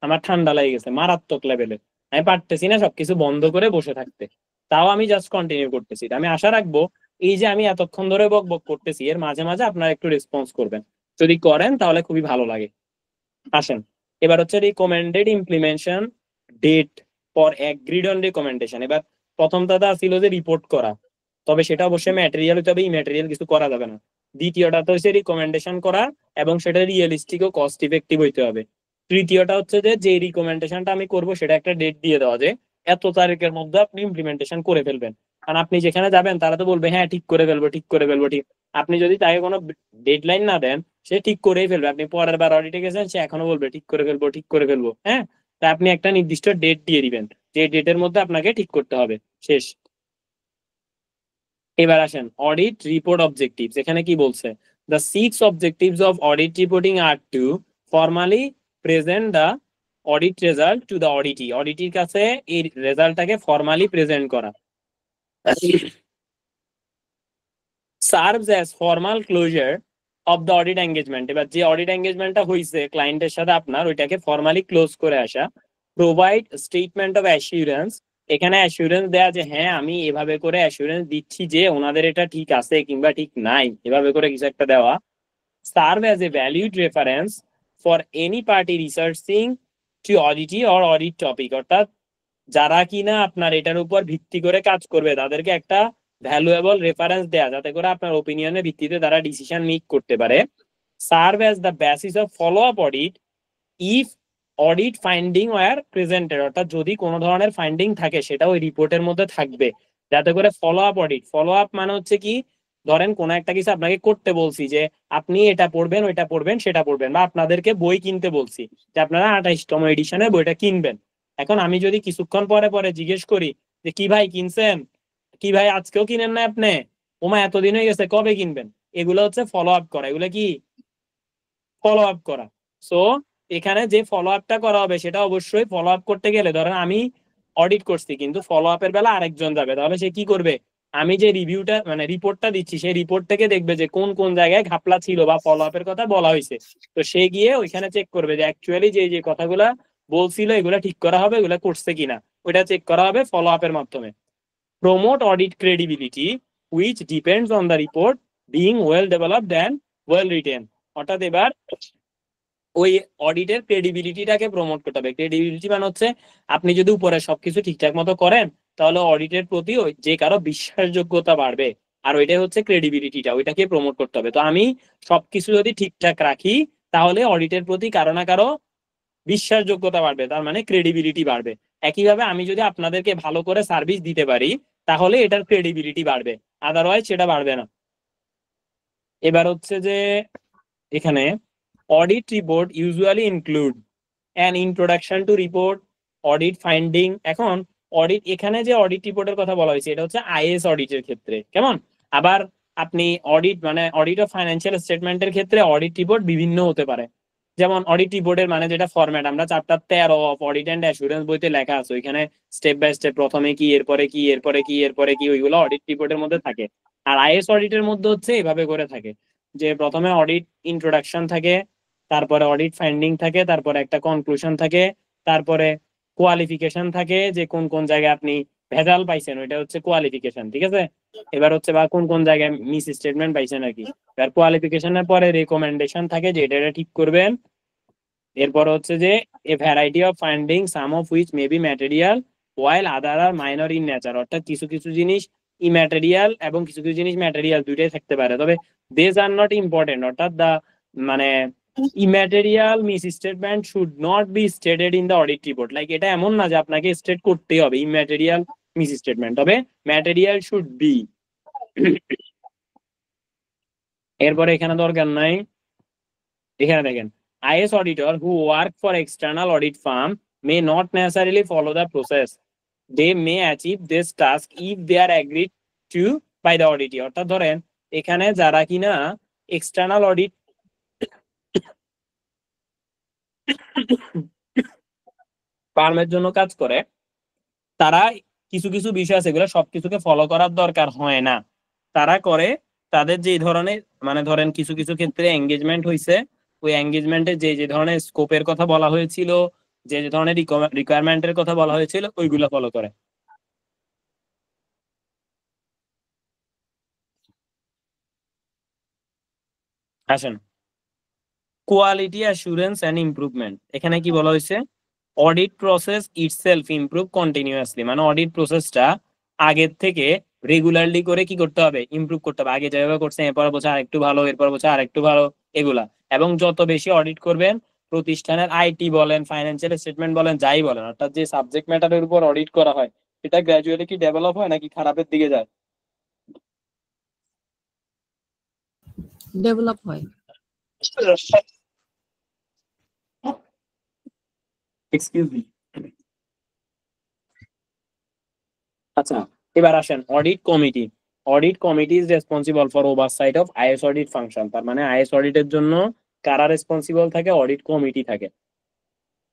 আমার ঠান্ডা লেগে গেছে মারাত্মক লেভেলে। আমি পারতেছি না সবকিছু বন্ধ করে বসে থাকতে। তাও আমি জাস্ট কন্টিনিউ করতেছি। আমি আশা রাখবো এই যে আমি এতক্ষণ ধরে বক বক করতেছি, এর মাঝে মাঝে আপনারা একটু রেসপন্স করবেন। যদি করেন তাহলে খুবই ভালো লাগে। আসেন, এবার হচ্ছে recommended implementation date for agreed on recommendation. এবার প্রথমটা ছিল যে রিপোর্ট করা, তবে সেটা অবশ্যই ম্যাটেরিয়াল হতে হবে, ইম্যাটেরিয়াল কিছু করা যাবে না। দ্বিতীয়টা তো হচ্ছে রিকমেন্ডেশন করা, এবং সেটা রিয়েলিস্টিক ও কস্ট ইফেক্টিভ হইতে হবে। তৃতীয়টা হচ্ছে যে রিকমেন্ডেশনটা আমি করব সেটা একটা ডেট দিয়ে দেওয়া, যে এত তারিখের মধ্যে আপনি ইমপ্লিমেন্টেশন করে ফেলবেন। কারণ আপনি যেখানে যাবেন তারা তো বলবে হ্যাঁ ঠিক করে ফেলবো, ঠিক করে ফেলবো, ঠিক। আপনি যদি তাকে কোনো ডেডলাইন না দেন, সে ঠিক করেই ফেলবে। আপনি পরের বার অডিটে গেছেন, সে এখনো বলবে ঠিক করে ফেলবো, ঠিক করে ফেলবো। হ্যাঁ, তা আপনি একটা নির্দিষ্ট ডেট দিয়ে দিবেন, যে ডেটের মধ্যে আপনাকে ঠিক করতে হবে, শেষ। এবার আসেন অডিট রিপোর্ট অবজেক্টিভস। এখানে কি বলছে? The 6 objectives of audit reporting are to formally present the audit result to the auditee. অডিটির কাছে এই রেজাল্টটাকে ফর্মালি প্রেজেন্ট করা। Serves as formal closure of the audit engagement. এবার যে অডিট এঙ্গেজমেন্টটা হয়েছে ক্লায়েন্টের সাথে আপনার, ওইটাকে ফর্মালি ক্লোজ করে আসা। Provide statement of assurance. এখানে অ্যাসিউরেন্স দেয়া যে হ্যাঁ আমি এভাবে করে অ্যাসিউরেন্স দিচ্ছি যে ওনাদের এটা ঠিক আছে কিংবা ঠিক নাই, এভাবে করে কিছু একটা দেওয়া। Serve as a valid reference for any party researching to auditee or audit topic. অর্থাৎ যারা কিনা আপনার এটার উপর ভিত্তি করে কাজ করবে তাদেরকে একটা ভ্যালুয়েবল রেফারেন্স দেয়া, যাতে করে আপনার ওপিনিয়নের ভিত্তিতে তারা ডিসিশন মেক করতে পারে। Serve as the basis of follow up audit if audit finding were presented. অর্থাৎ যদি কোনো ধরনের ফাইন্ডিং থাকে সেটা ওই রিপোর্টের মধ্যে থাকবে, যাতে করে follow up audit. Follow up মানে হচ্ছে কি, ধরেন কোনো একটা কিছু আপনাকে করতে বলছি যে আপনি এটা পড়বেন, ওইটা পড়বেন, সেটা পড়বেন, বা আপনাদেরকে বই কিনতে বলছি যে আপনারা 28তম এডিশনের বইটা কিনবেন। এখন আমি যদি কিছুক্ষণ পরে পরে জিজ্ঞেস করি যে কি ভাই কিনছেন, কি ভাই আজকেও কিনেন না আপনি, ওমা এতদিন হয়ে গেছে কবে কিনবেন, এগুলো হচ্ছে ফলো আপ করা। এগুলো কি ফলো আপ করা। সো এখানে যে ফলো আপটা করা হবে সেটা অবশ্যই ফলো আপ করতে গেলে, ধরেন আমি অডিট করছি কিন্তু ফলো আপের বেলা আরেকজন যাবে, তাহলে সে কি করবে? আমি যে রিভিউটা মানে রিপোর্টটা দিচ্ছি সেই রিপোর্ট থেকে দেখবে যে কোন কোন জায়গায় ঘাপলা ছিল বা ফলো আপের কথা বলা হয়েছে। তো সে গিয়ে ওইখানে চেক করবে যে অ্যাকচুয়ালি যে যে কথাগুলা বলছিল এগুলা ঠিক করা হবে, এগুলা করছে কিনা, ওইটা চেক করা হবে ফলো আপের মাধ্যমে। Promote audit credibility which depends on the report being well developed and well written. অর্থাৎ এবার ওই অডিটের ক্রেডিবিলিটিটাকে প্রমোট করতে হবে। ক্রেডিবিলিটি মানে হচ্ছে আপনি যদি উপরে সবকিছু ঠিকঠাক মতো করেন তাহলে অডিটের প্রতি যে কারো বিশ্বাসযোগ্যতা বাড়বে, আর ওইটাই হচ্ছে ক্রেডিবিলিটিটা, ওইটাকে প্রমোট করতে হবে। তো আমি সবকিছু যদি ঠিকঠাক রাখি তাহলে অডিটের প্রতি কারো না কারো বিশ্বাসযোগ্যতা বাড়বে, তার মানে ক্রেডিবিলিটি বাড়বে। একইভাবে আমি যদি আপনাদেরকে ভালো করে সার্ভিস দিতে পারি তাহলে এটার ক্রেডিবিলিটি বাড়বে, আদারওয়াইজ সেটা বাড়বে না। এবার হচ্ছে যে এখানে audit report usually include an introduction to report, audit finding. এখন অডিট, এখানে যে অডিট রিপোর্টের কথা বলা হয়েছে এটা হচ্ছে আইএস অডিটের ক্ষেত্রে, কেমন? আবার আপনি অডিট মানে অডিট অফ ফাইন্যান্সিয়াল স্টেটমেন্টের ক্ষেত্রে অডিট রিপোর্ট বিভিন্ন হতে পারে। যেমন অডিট রিপোর্টের মানে যেটা ফরম্যাট আমরা chapter 13 of audit and assurance বইতে লেখা আছে, ওইখানে স্টেপ বাই স্টেপ প্রথমে কি, এরপরে কি, এরপরে কি, এরপরে কি, ওইগুলো অডিট রিপোর্টের মধ্যে থাকে। আর আইএস অডিটের মধ্যে হচ্ছে এভাবে করে থাকে যে প্রথমে অডিট ইন্ট্রোডাকশন থাকে, তারপরে অডিট ফাইন্ডিং থাকে, তারপরে একটা কনক্লুশন থাকে, তারপরে কোয়ালিফিকেশন থাকে যে কোন কোন জায়গায় আপনি ভেজাল পাইছেন, ওইটা হচ্ছে কোয়ালিফিকেশন, ঠিক আছে। এবার হচ্ছে বা কোন কোন জায়গায় মিস স্টেটমেন্ট পাইছেন আর কি। এবার কোয়ালিফিকেশনের পরে রেকমেন্ডেশন থাকে যে এটা ঠিক করবেন। এরপর হচ্ছে যে a variety of finding some of which may be material while other are minor in nature, অর্থাৎ কিছু কিছু জিনিস ইম্যাটেরিয়াল এবং কিছু কিছু জিনিস ম্যাটেরিয়াল দুইটাই থাকতে পারে, তবে দেজ আর নট ইম্পর্টেন্ট, অর্থাৎ দা মানে immaterial misstatement should not be stated in the audit report. Like এটা এমন না যে আপনাকে স্টেট করতেই হবে ইম্যাটেরিয়াল মিস স্টেটমেন্ট, তবে ম্যাটেরিয়াল শুড বি। এরপরে এখানে দরকার নাই, এখানে দেখেন IS auditor who work for external audit firm may not necessarily follow the process. They may achieve this task if they are agreed to by the auditee. অর্থাৎ ধরেন এখানে যারা কিনা এক্সটার্নাল অডিট ফার্মের জন্য কাজ করে, তারা কিছু কিছু বিষয় আছে এগুলো সবকিছুকে ফলো করার দরকার হয় না। তারা করে তাদের যে ধরনের মানে ধরেন কিছু কিছু ক্ষেত্রে এঙ্গেজমেন্ট হয়েছে, ওই এঙ্গেজমেন্টে যে যে ধরনের স্কোপের কথা বলা হয়েছিল, যে যে ধরনের রিকোয়ারমেন্টের কথা বলা হয়েছিল, ওইগুলো ফলো করে। আসেন কোয়ালিটি অ্যাসুরেন্স এন্ড ইমপ্রুভমেন্ট, এখানে কি বলা হয়েছে, audit process itself improve continuously, মানে অডিট প্রসেসটা আগের থেকে রেগুলারলি করে কি করতে হবে, ইমপ্রুভ করতে হবে। আগে যেভাবে করছেন এরপর বছর আরেকটু ভালো, এরপর বছর আরেকটু ভালো, এগুলা। এবং যত বেশি অডিট করবেন প্রতিষ্ঠানের আইটি বলেন, ফাইন্যান্সিয়াল স্টেটমেন্ট বলেন, যাই বলেন, অর্থাৎ যে সাবজেক্ট ম্যাটারের উপর অডিট করা হয় এটা গ্র্যাজুয়ালি কি ডেভেলপ হয় নাকি খারাপের দিকে যায়? ডেভেলপ হয়। Excuse me. আচ্ছা এবার আসেন audit committee. Audit committee is responsible for oversight of IS audit function. তার মানে আইএস অডিটের জন্য কারা রেসপন্সিবল থাকে, অডিট কমিটি থাকে।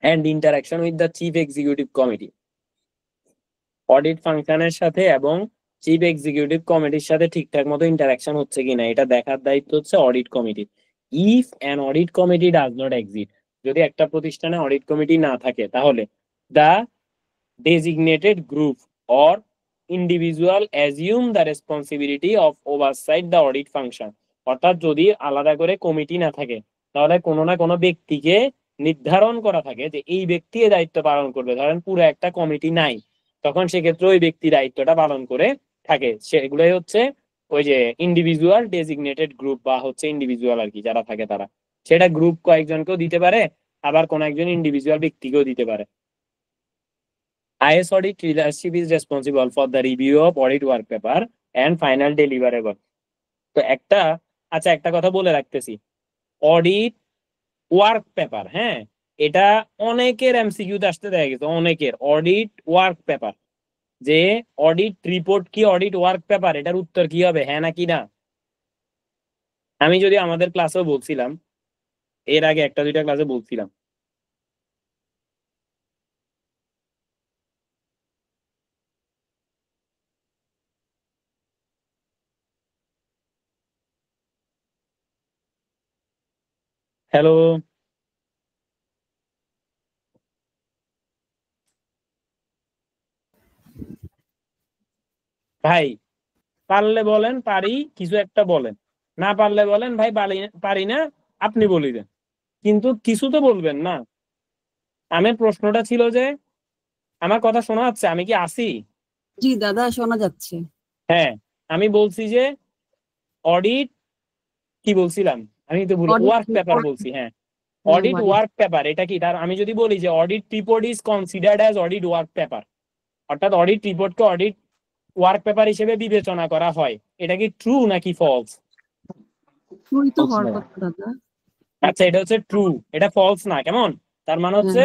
And interaction with the chief executive committee, audit ফাংশনের সাথে এবং চিফ এক্সিকিউটিভ কমিটির সাথে ঠিকঠাক মতো ইন্টারাকশন হচ্ছে কিনা এটা দেখার দায়িত্ব হচ্ছে audit committee. If an audit committee does not exist, যদি একটা প্রতিষ্ঠানে অডিট কমিটি না থাকে তাহলে the designated group or individual assume the responsibility of oversight the audit function। অর্থাৎ যদি আলাদা করে কমিটি না থাকে তাহলে কোনো না কোনো ব্যক্তিকে নির্ধারণ করা থাকে যে এই ব্যক্তি এই দায়িত্ব পালন করবে। ধরেন পুরো একটা কমিটি নাই, তখন সেক্ষেত্রে ওই ব্যক্তি দায়িত্বটা পালন করে থাকে। সেগুলোই হচ্ছে ওই যে ইন্ডিভিজুয়াল ডেজিগনেটেড গ্রুপ বা হচ্ছে ইন্ডিভিজুয়াল আর কি যারা থাকে তারা। সেটা গ্রুপ কয়েকজনকেও দিতে পারে, আবার কোন একজন ইন্ডিভিজুয়াল ব্যক্তিকেও দিতে পারে। IS audit leadership is responsible for the review of audit work paper and final deliverable। তো একটা আচ্ছা একটা কথা বলে রাখতেছি, অডিট ওয়ার্ক পেপার, হ্যাঁ এটা অনেকের এমসিকিউতে আসতে দেখা গেছে, অনেকের অডিট ওয়ার্ক পেপার, যে অডিট রিপোর্ট কি অডিট ওয়ার্ক পেপার, এটার উত্তর কি হবে, হ্যাঁ নাকি না? আমি যদি আমাদের ক্লাসেও বলছিলাম, এর আগে একটা দুইটা ক্লাসে বলছিলাম। হ্যালো ভাই, পারলে বলেন পারি, কিছু একটা বলেন, না পারলে বলেন ভাই পারি না, আপনি বলি দেন, কিন্তু কিছু তো বলবেন না। আমার প্রশ্নটা ছিল যে আমার কথা শোনা যাচ্ছে, আমি কি আসি? জি দাদা শোনা যাচ্ছে। হ্যাঁ আমি বলছি যে অডিট কি বলছিলাম, আমি তো বলি Audit ওয়ার্ক পেপার report- বলছি। হ্যাঁ অডিট ওয়ার্ক পেপার এটা কি, তার আমি যদি বলি যে audit report is considered as audit work paper, অর্থাৎ অডিট রিপোর্টকে অডিট ওয়ার্ক পেপার হিসেবে বিবেচনা করা হয়, এটা কি ট্রু নাকি ফলস? ট্রুই তো হওয়ার কথা দাদা। আচ্ছা এটা হচ্ছে ট্রু, এটা ফলস না, কেমন? তার মানে হচ্ছে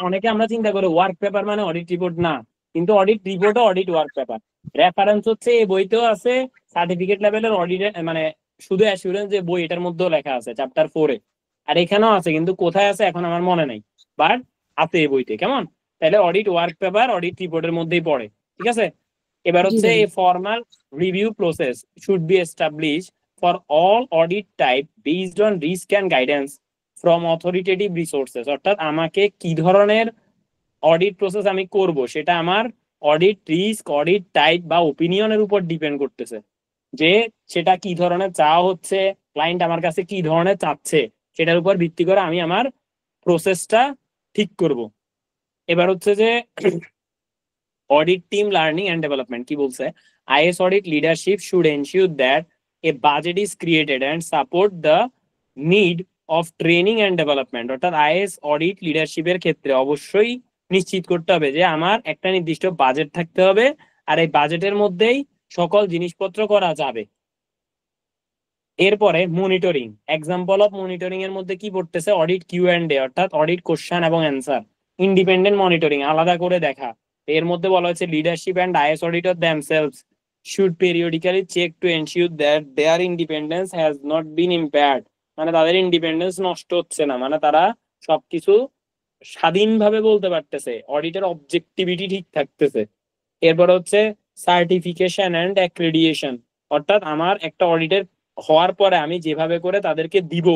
অনেকে আমরা চিন্তা করি ওয়ার্ক পেপার মানে অডিট রিপোর্ট, না, কিন্তু অডিট রিপোর্টও অডিট ওয়ার্ক পেপার। রেফারেন্স হচ্ছে এই বইতেও আছে, সার্টিফিকেট লেভেলের অডিট মানে শুধু অ্যাসুরেন্স যে বই এটার মধ্যেও লেখা আছে চ্যাপ্টার 4-এ। আর এখানেও আছে, কিন্তু কোথায় আছে এখন আমার মনে নাই, বাট আছে এই বইতে। কেমন? তাহলে অডিট ওয়ার্ক পেপার অডিট রিপোর্টের মধ্যেই পড়ে। ঠিক আছে, এবার জি হচ্ছে ভাই। A formal review process should be establish for all audit type based on risk and guidance from authoritative resources. অর্থাৎ আমাকে কি ধরনের অডিট প্রসেস আমি করব সেটা আমার অডিট রিস্ক, অডিট টাইপ বা ওপিনিয়নের উপর ডিপেন্ড করতেছে, যে সেটা কি ধরনের চাওয়া হচ্ছে, ক্লায়েন্ট আমার কাছে কি ধরনের চাচ্ছে, সেটার উপর ভিত্তি করে আমি আমার প্রসেসটা ঠিক করব। এবার হচ্ছে যে audit team learning and development কি বলছে, is audit leadership should ensure that a budget is created and support the need of training and development. অর্থাৎ আইএস অডিট লিডারশিপের ক্ষেত্রে অবশ্যই নিশ্চিত করতে হবে যে আমার একটা নির্দিষ্ট বাজেট থাকতে হবে, আর এই বাজেটের মধ্যেই সকল জিনিসপত্র করা যাবে। এরপরে মনিটরিং, এক্সাম্পল অফ মনিটরিং এর মধ্যে কি পড়তেছে, অডিট কিউ অ্যান্ড এ, অর্থাৎ অডিট কোশ্চেন এবং অ্যান্সার, ইন্ডিপেন্ডেন্ট মনিটরিং আলাদা করে দেখা। এর মধ্যে বলা হচ্ছে leadership and is auditor themselves should periodically check to ensure that their independence has not been impaired। মানে তাদের ইন্ডিপেন্ডেন্স নষ্ট হচ্ছে না, মানে তারা সবকিছু স্বাধীনভাবে বলতে পারতেছে, অডিটের অবজেক্টিভিটি ঠিক থাকতেছে। এরপর হচ্ছে সার্টিফিকেশন অ্যান্ড অ্যাক্রেডিটেশন, অর্থাৎ আমার একটা অডিটের হওয়ার পরে আমি যেভাবে করে তাদেরকে দিব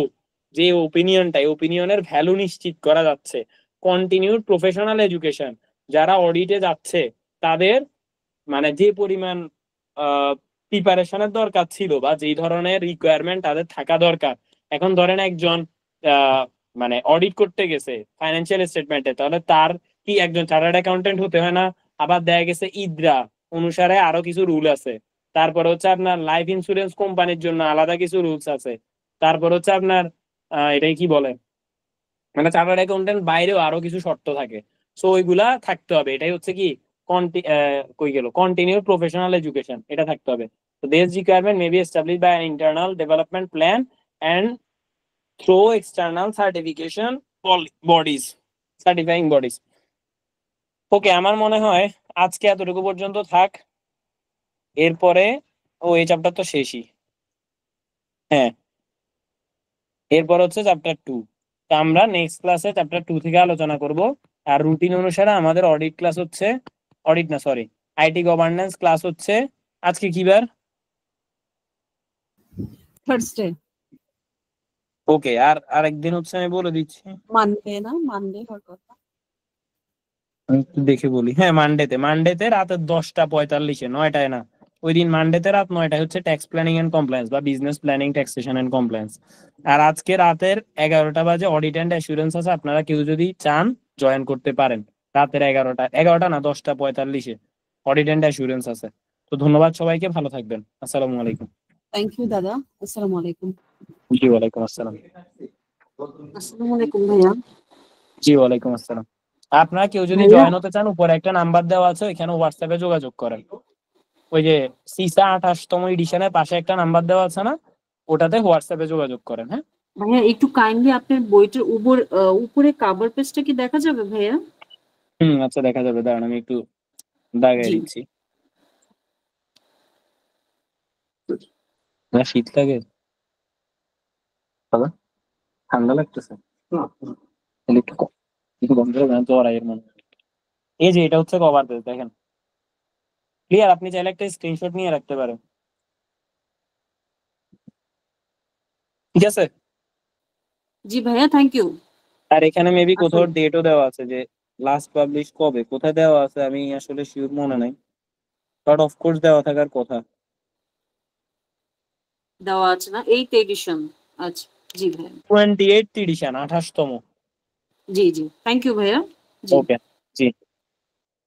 যে ওপিনিয়নটা, ওপিনিয়নের ভ্যালু নিশ্চিত করা যাচ্ছে। কন্টিনিউড প্রফেশনাল এডুকেশন, যারা অডিটে যাচ্ছে তাদের মানে যে পরিমাণ প্রিপারেশনের দরকার ছিল বা যেই ধরনের রিকোয়ারমেন্ট তাদের থাকা দরকার, এখন ধরেন একজন মানে অডিট করতে গেছে ফাইন্যান্সিয়াল স্টেটমেন্টে, তাহলে তার কি একজন চার্টার্ড অ্যাকাউন্টেন্ট হতে হয় না? আবার দেখা গেছে ইদ্রা অনুসারে আরো কিছু রুল আছে। তারপর হচ্ছে আপনার লাইফ ইন্স্যুরেন্স কোম্পানির জন্য আলাদা কিছু রুলস আছে। তারপর হচ্ছে আপনার এটাই কি বলে, মানে চার্টার্ড অ্যাকাউন্টেন্ট বাইরেও আরো কিছু শর্ত থাকে। সো ওইগুলা থাকতে হবে। এটাই হচ্ছে কি কই গেল, কন্টিনিউ প্রফেশনাল এডুকেশন, এটা থাকতে হবে। তো this requirement may be establish by an internal development plan and through external certification bodies, certifying bodies. Okay, আমার মনে হয় আজকে এতটুকু পর্যন্ত থাক। এরপরে এই চ্যাপ্টার তো শেষই। হ্যাঁ, এরপর হচ্ছে চ্যাপ্টার 2। তো আমরা নেক্সট ক্লাসে চ্যাপ্টার 2 থেকে আলোচনা করব। আর রুটিন অনুসারে আমাদের অডিট ক্লাস হচ্ছে, অডিট না সরি, আইটি গভর্নেন্স ক্লাস হচ্ছে আজকে কি বার? থার্সডে। ওকে, আর আরেকদিন হচ্ছে আমি বলে দিচ্ছি, মানডে না, মানডে হওয়ার কথা। আমি একটু দেখে বলি। হ্যাঁ, মানডেতে রাতে 10:45-এ, 9টায় না। ওই দিন মানডেতে রাত 9টায় হচ্ছে ট্যাক্স প্ল্যানিং এন্ড কমপ্লায়েন্স বা business planning, taxation and compliance. আর আজকে রাতের 11টা বাজে অডিট এন্ড অ্যাসুরেন্স আছে। আপনারা কেউ যদি চান জয়েন করতে পারেন। রাতের 11টা না 10:45-এ অডিট এন্ড অ্যাসুরেন্স আছে। তো ধন্যবাদ সবাইকে, ভালো থাকবেন। আসসালামু আলাইকুম। থ্যাংক ইউ দাদা। আসসালামু আলাইকুম। জি ওয়ালাইকুম আসসালাম। আসসালামু আলাইকুম ভাইয়া। জি ওয়ালাইকুম আসসালাম। আপনারা কেউ যদি ভাইয়া। জয়েন হতে চান, উপরে একটা নাম্বার দেওয়া আছে, এখানে হোয়াটসঅ্যাপে যোগাযোগ করেন। ওই যে সিসা 28তম এডিশনের পাশে একটা নাম্বার দেওয়া আছে না, ওটাতে হোয়াটসঅ্যাপে যোগাযোগ করেন। হ্যাঁ ভাইয়া একটু কাইন্ডলি আপনার বইটার উপরে কাভার পেজটা কি দেখা যাবে ভাইয়া? আচ্ছা, দেখা যাবে, দাঁড়ান আমি একটু দাগাই জি। দিচ্ছি। না শীত লাগে, দাদা ঠান্ডা লাগতেছে, তাহলে একটু বন্ধ করে দেন তো, এর মনে। এই যে এটা হচ্ছে কভার পেজ, দেখেন ক্লিয়ার। আপনি চাইলে একটা স্ক্রিনশট নিয়ে রাখতে পারেন। ঠিক আছে, জি ভাইয়া, থ্যাংক ইউ। আর এখানে মেবি কোথাও আসলে ডেটও দেওয়া আছে, যে লাস্ট পাবলিশ কবে, কোথায় দেওয়া আছে আমি আসলে শিওর মনে নাই, বাট অফকোর্স দেওয়া থাকার কথা। দেওয়া আছে না, 8th এডিশন। আচ্ছা, জি ভাইয়া। 28th এডিশন, 28তম। জি জি, থ্যাংক ইউ ভাইয়া। জি। ওকে, জি।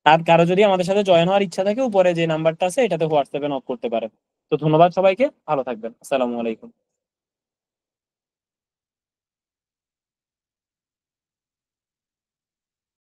আর কারো যদি আমাদের সাথে জয়েন হওয়ার ইচ্ছা থাকে, উপরে যে নাম্বারটা আছে এটাতে হোয়াটসঅ্যাপে নক করতে পারেন। তো ধন্যবাদ সবাইকে, ভালো থাকবেন। আসসালামু আলাইকুম।